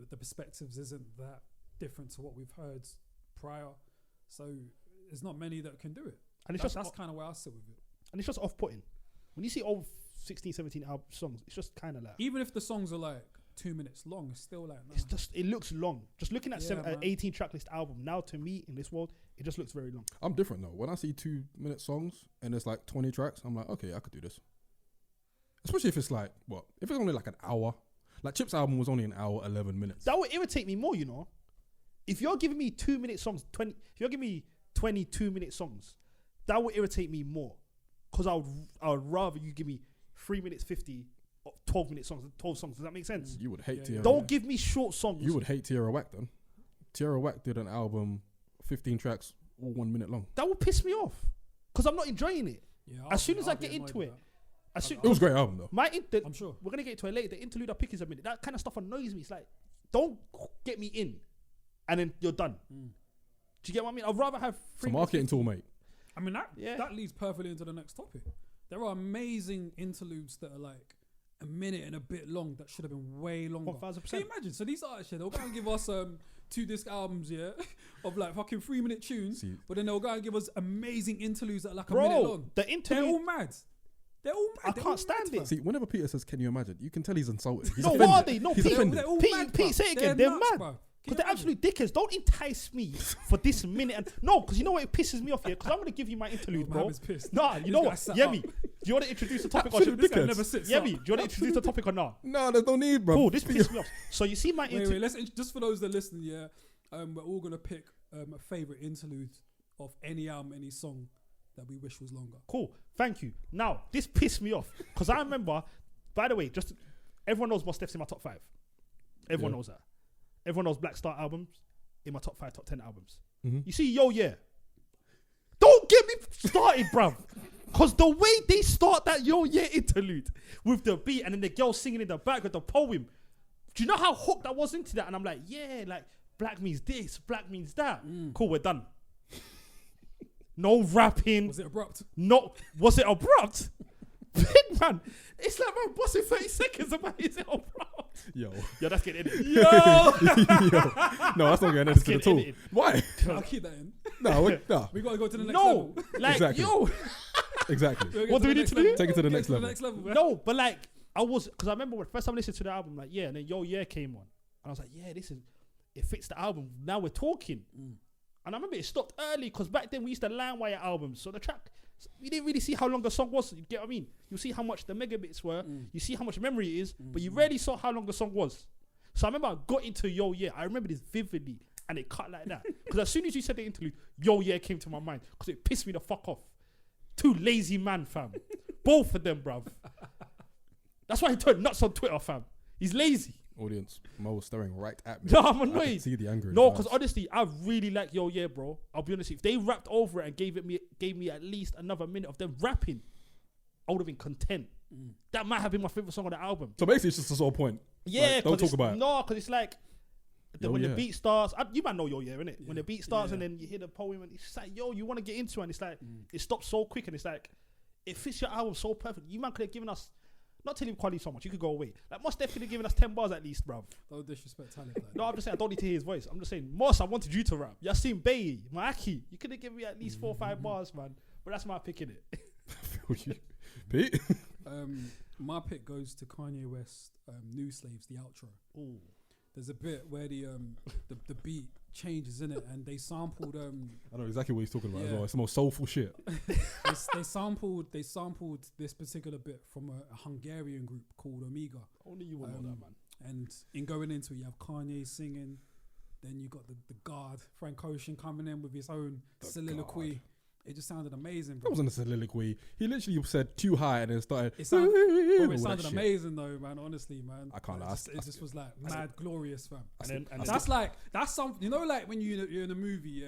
The perspectives isn't that different to what we've heard prior, so there's not many that can do it. And That's kind of where I sit with it. And it's just off-putting. When you see old 16, 17 songs, it's just kind of like... Even if the songs are like 2 minutes long, it's still like... Nah. It's just, it looks long. Just looking at Yeah, an 18 track list album, now to me, in this world, it just looks very long. I'm different though. When I see 2-minute songs and it's like 20 tracks, I'm like, okay, I could do this. Especially if it's like, if it's only like an hour. Like Chip's album was only an hour, 11 minutes. That would irritate me more, you know. If you're giving me 2-minute songs, if you're giving me 22-minute songs, that would irritate me more. Because I would rather you give me 3 minutes 50 or 12-minute songs, 12 songs. Does that make sense? You would hate Tierra. Don't give me short songs. You would hate Tierra Whack then. Tierra Whack did an album, 15 tracks, all 1 minute long. That would piss me off. Because I'm not enjoying it. Yeah, As soon as I I'll be get annoyed into with it. that. It was a great album though. I'm sure. We're going to get into it later. The interlude I pick is a minute. That kind of stuff annoys me. It's like, don't get me in and then you're done. Do you get what I mean? I'd rather have It's a marketing tool, mate. I mean, that leads perfectly into the next topic. There are amazing interludes that are like a minute and a bit long that should have been way longer. 1000%. Can you imagine? So these artists, they'll go and give us 2-disc albums, of like fucking 3-minute tunes, but then they'll go and give us amazing interludes that are like a minute long. The interlude... They're all mad. They're all mad. I can't stand it. See, whenever Peter says, "Can you imagine?" You can tell he's insulted. He's No, offended. what are they? No, He's Pete, offended. They're all Pete, mad, Pete, bruv. say it again. They're They're nuts, mad. bruv. Because they're absolute dickheads. Don't entice me for this minute. And no, because you know what? It pisses me off here. Because I'm going to give you my interlude, bro. Mohammed's pissed. Nah, you This know guy what? sat Yemi, up. do you want to introduce the topic or Absolute should This guy dickheads. never sits Yemi, up. do you want to introduce the topic or not? No, there's no need, bro. Cool, this pisses me off. So you see my Wait, let's just for those that listen, we're all gonna pick a favorite interlude of any album, any song that we wish was longer. Cool, thank you. Now, this pissed me off. Because I remember, by the way, everyone knows Mos Def's in my top 5. Everyone knows that. Everyone knows Black Star albums in my top 5, top 10 albums. You see, don't get me started, bruv. Because the way they start that interlude with the beat and then the girl singing in the back with the poem, do you know how hooked I was into that? And I'm like, like black means this, black means that. Cool, we're done. No rapping. Was it abrupt? No, was it abrupt? Big man, it's like my boss in 30 seconds about is it abrupt? Yo, That's getting edited. yo. No, that's not getting edited at all. edited. Why? I'll keep that in. No, We gotta go to the next No, level. like Exactly. exactly. We'll get What to do we the need next to do? level. Take it to the Get next level. next level, man. No, but like because I remember when first time I listened to the album, like and then came on, and I was like, it fits the album. Now we're talking, and I remember it stopped early because back then we used to LimeWire albums, so the track you didn't really see how long the song was. You get what I mean? You see how much the megabits were, you see how much memory it is, but you rarely saw how long the song was. So I remember I got into I remember this vividly, and it cut like that because as soon as you said the interlude, came to my mind because it pissed me the fuck off. Two lazy man, fam. Both of them, bruv. That's why he turned nuts on Twitter, fam. He's lazy. Audience, Mo was staring right at me. No, I'm I could annoyed. see the anger. in No, his because eyes. honestly, I really like bro. I'll be honest. If they rapped over it and gave me at least another minute of them rapping, I would have been content. That might have been my favorite song on the album. So basically, it's just the sort of point. Yeah, Like, don't talk about it. No, because it's like when the beat starts. You might know innit? Yeah. When the beat starts Yeah. and then you hear the poem and it's just like, you want to get into it. And it's like it stops so quick and it's like it fits your album so perfect. You man could have given us. Not telling Quali so much, you could go away. Like Mos Def could have given us 10 bars at least, bruv. Don't disrespect talent like that. No, I'm just saying I don't need to hear his voice. I'm just saying, Mos, I wanted you to rap. Yassine Bey, Maaki, you could have given me at least 4 or 5 bars, man. But that's my pick in it. Pete? My pick goes to Kanye West, New Slaves, the outro. Ooh. There's a bit where the beat changes in it, and they sampled I know exactly what he's talking about as Yeah. well. It's the most soulful shit. they sampled this particular bit from a Hungarian group called Omega. Only you will know that, man. And in going into it, you have Kanye singing, then you got the guard Frank Ocean coming in with his own soliloquy. God. It just sounded amazing, That bro. wasn't a soliloquy. He literally said too high and then started. It sounded all that sounded shit. amazing though, man. Honestly, man. I can't It lie. just was like mad glorious, fam. That's something, like when you're in a movie,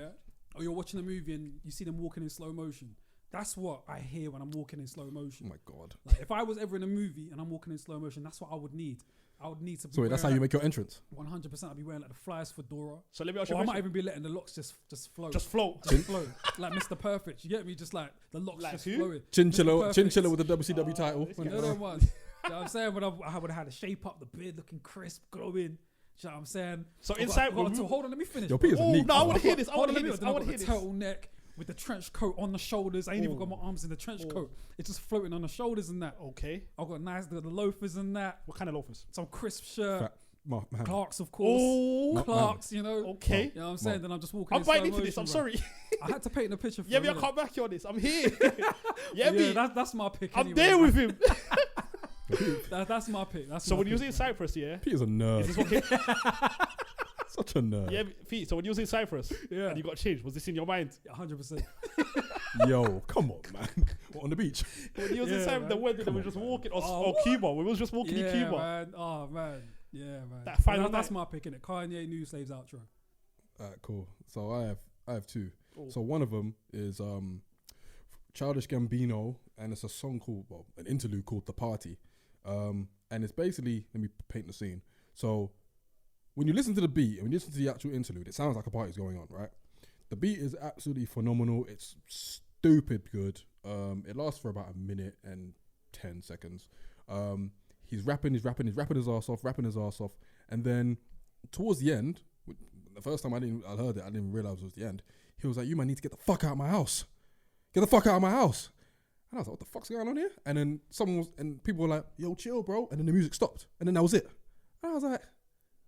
or you're watching a movie and you see them walking in slow motion. That's what I hear when I'm walking in slow Oh motion. my God. Like if I was ever in a movie and I'm walking in slow motion, that's what I would need. I would need to be So wait, that's how you make your entrance. 100%. I'd be wearing like the flyest fedora. So let me ask you Or a I might question. even be letting the locks just float. Just float. Just float. Like Mr. Perfect. You get me? Just like the locks Like just who? flowing. Chinchilla with the WCW title. this You guy. know them ones. You know what I'm saying? When I would have had a shape up, the beard looking crisp, glowing. You know what I'm saying? So I've got- inside, I've got a hold on, let me finish. Yo, bro. Peter's a oh neat. no, I man. want to hear this. I Hold want on, to hear let this. me- I then want to I've hear got this. the turtleneck with the trench coat on the shoulders. I ain't even got my arms in the trench coat. It's just floating on the shoulders and that. Okay. I've got the loafers and that. What kind of loafers? Some crisp shirt. Fat man. Clarks, of course. Oh. Clarks, you know. Okay. You know what I'm saying? Mark. Then I'm just walking. I'm in slow biting into this. motion, I'm bro. sorry. I had to paint the picture for Yeah, him, me, I innit? can't back you on this. I'm here. Yeah, Yeah, me. that's my pick. I'm anyway, there man. with him. That's my pick. That's So my when you was pick, in bro. Cyprus, yeah. Peter's a Is nerd. this what came? Such a nerd. Yeah, Pete. So when you was in Cyprus, Yeah. and you got changed, was this in your mind? 100%. Yo, come on, man. What, on the beach? When you was in Yeah, Cyprus, the man. wedding, we Come were on, just man. walking, or Oh, Cuba. We was just walking in Yeah, Cuba. man. Oh, man. Yeah, man. That final That's night. my pick, innit? Kanye New Slaves outro. Alright, cool. So I have two. Oh. So one of them is Childish Gambino, and it's a song called, well, an interlude called "The Party," and it's basically, let me paint the scene. So when you listen to the beat and when you listen to the actual interlude, it sounds like a party's going on, right? The beat is absolutely phenomenal. It's stupid good. It lasts for about a minute and 10 seconds. He's rapping his ass off, and then towards the end, the first time I heard it, I didn't realize it was the end. He was like, "You might need to get the fuck out of my house. Get the fuck out of my house." And I was like, "What the fuck's going on here?" And then people were like, "Yo, chill, bro." And then the music stopped, and then that was it. And I was like,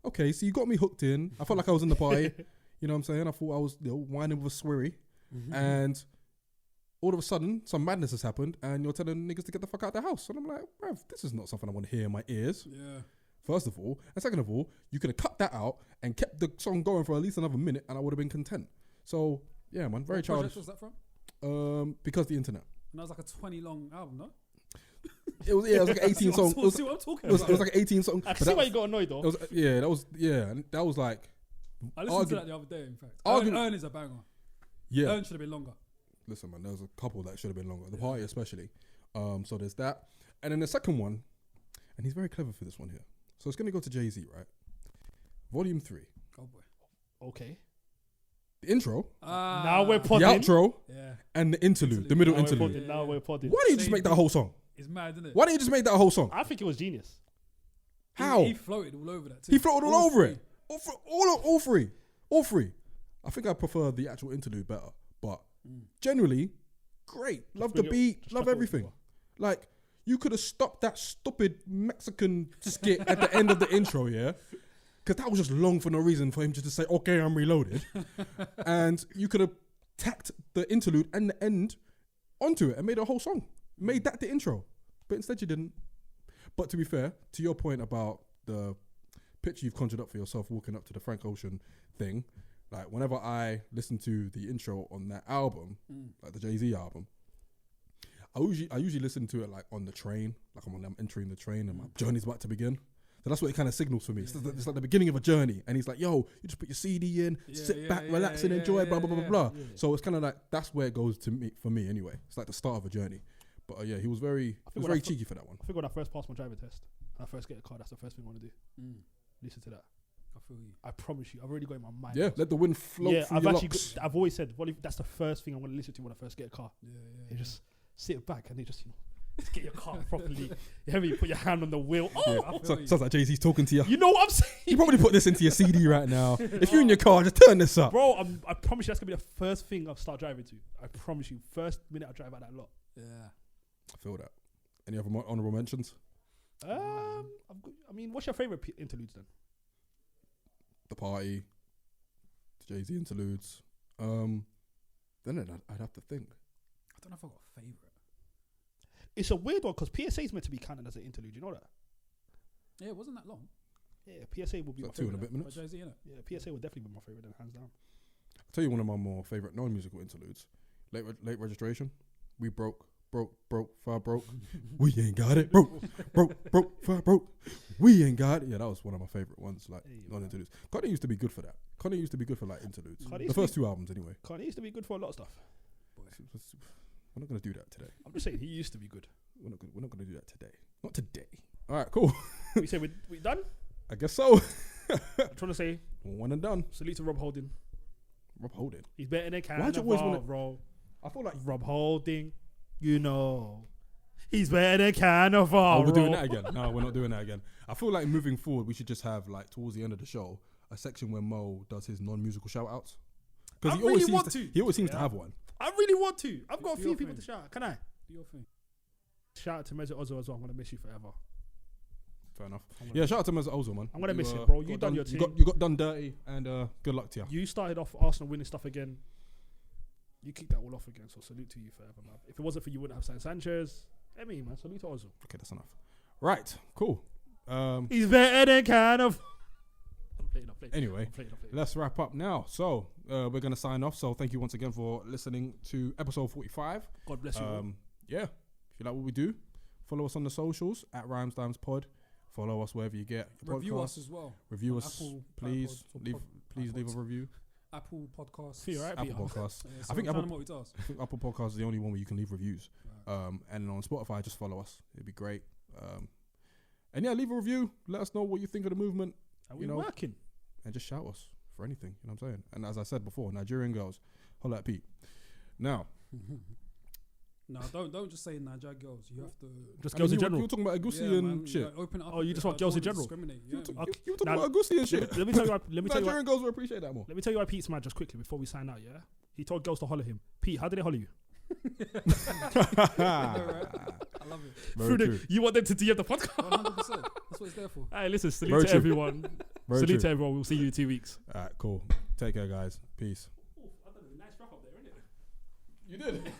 "Okay, so you got me hooked in." I felt like I was in the party. You know what I'm saying? I thought I was, whining with a sweary, and all of a sudden, some madness has happened, and you're telling niggas to get the fuck out of the house. And I'm like, bruv, this is not something I want to hear in my ears. Yeah. First of all, and second of all, you could have cut that out and kept the song going for at least another minute, and I would have been content. So yeah, man, very What childish. project was that from? Because the internet. And that was like a 20 long album, no? It was like an 18 song. See what I'm talking It was about? like an 18 song. I but can see that why was- you got annoyed though. It was, and that was like, I listened to argu- that the other day, in fact. argu- Earn is a banger. yeah. Earn should have been longer. Listen, man, there was a couple that should have been longer. The party especially. So there's that. And then the second one, and he's very clever for this one here. So it's going to go to Jay-Z, right? Volume 3. Oh, boy. Okay. The intro, Now we're the podding. outro, Yeah. and the interlude, the middle Now we're interlude. podding. Now we're podding. Why don't you just make that whole song? It's mad, isn't it? Why don't you just make that whole song? I think it was genius. How? He floated all over that too. He floated all over three. it. All three. I think I prefer the actual interlude better, but generally, great. Love the bring it- beat, just love chuck it everything. over. Like, you could have stopped that stupid Mexican skit at the end of the intro, yeah? Because that was just long for no reason for him just to say, "Okay, I'm reloaded." And you could have tacked the interlude and the end onto it and made a whole song. Made that the intro. But instead you didn't. But to be fair, to your point about the picture you've conjured up for yourself walking up to the Frank Ocean thing, like whenever I listen to the intro on that album, like the Jay-Z album, I usually listen to it like on the train, like when I'm entering the train and my journey's about to begin. So that's what it kind of signals for me. It's like the beginning of a journey, and he's like, "Yo, you just put your CD in, sit back, relax, and enjoy." Blah blah blah blah blah. So it's kind of like that's where it goes to me for me anyway. It's like the start of a journey. But yeah, he was very when I cheeky for that one. I think when I first passed my driving test, and I first get a car, that's the first thing I want to do. Listen to that. I feel you. I promise you, I've already got in my mind. Yeah, let the wind flow Yeah, through I've your actually, locks. I've always said, well, if that's the first thing I'm going to listen to when I first get a car. Yeah. You just sit back and you just, just get your car properly. You hear me? Put your hand on the wheel. Oh, I feel So, you. sounds like Jay-Z's talking to you. you know what I'm saying? You probably put this into your CD right now. If you're in your car, just turn this up. Bro, I promise you that's going to be the first thing I'll start driving to. I promise you. First minute I drive out that lot. Yeah. I feel that. Any other honorable mentions? I mean, what's your favourite interludes then? The Party, the Jay-Z interludes. Then I'd have to think. I don't know if I got a favourite. It's a weird one because PSA is meant to be counted as an interlude. You know that? Yeah, it wasn't that long. Yeah, PSA will be Is my that 2 and a favourite. bit By minutes? Jay-Z, innit? Yeah, PSA would definitely be my favourite then, hands down. I'll tell you one of my more favourite non-musical interludes. Late registration. We broke, far broke. We ain't got it. Broke, far broke. We ain't got it. Yeah, that was one of my favourite ones, like Hey, non-interludes. Kanye used to be good for that. Kanye used to be good for like interludes. Kanye The used to first 2 albums anyway. Kanye used to be good for a lot of stuff. We're not going to do that today. I'm just saying, he used to be good. We're not going to do that today. Not today. All right, cool. We say we done? I guess so. I'm trying to say One and done. salute to Rob Holding. Rob Holding. He's better than Why'd you always Carnival, wanna- bro. I feel like Rob Holding, you know. He's better than Carnival. oh, we're doing bro. that again. No, we're not doing that again. I feel like moving forward, we should just have like towards the end of the show a section where Mo does his non-musical shout outs. Because I he always really seems want to, to. he always seems to Yeah. have one. I really want to. I've got a Do few your people thing. to shout out. Can I? Do your thing. Shout out to Mesut Ozil as well. I'm gonna miss you forever. Fair enough. I'm gonna Yeah, shout out to Mesut Ozil, man. I'm gonna miss You, it, bro. You got done your you thing. got done dirty, and good luck to you. You started off Arsenal winning stuff again. You kicked that all off again. So salute to you forever, man. If it wasn't for you, wouldn't have Sanchez. I mean, man, salute to Ozil. Okay, that's enough. Right, cool. He's better than Carnival. I'm playing. Anyway, I'm playing. let's wrap up now. So we're gonna sign off. So thank you once again for listening to episode 45. God bless you. all. Yeah, if you like what we do, follow us on the socials at Rhymes Times Pod. Follow us wherever you get your Review podcasts. us as well. Review on us, Apple, please. iPod, Please leave a iPods. review. Apple Podcasts. See, right, Apple Podcasts. Yeah, I think Apple Apple- multitask. I think Apple Podcasts is the only one where you can leave reviews. Right. And on Spotify, just follow us. It'd be great. And yeah, leave a review. Let us know what you think of the movement, Are you we know, working? and just shout us for anything. You know what I'm saying? And as I said before, Nigerian girls, holla at Pete. Now, No, don't just say Niger girls. You have to. Just I girls mean, in general. you were talking about Agusi Yeah, and man, shit. like, open it up. Oh, you just want girls in general? Discriminate. You Yeah. were talking Okay. you were talking Now- about Agusi and shit. Let me tell you. Let me tell you. Nigerian girls will appreciate that more. Let me tell you why Pete's mad just quickly before we sign out. Yeah, he told girls to holler him. Pete, how did they holler you? I love it. Very true. You want them to DM the podcast? 100%. That's what it's there for. Hey, listen, salute Very to true. everyone. Very Salute true. to everyone. We'll see you in 2 weeks. All right, cool. Take care, guys. Peace. Nice wrap up there, isn't it? You did.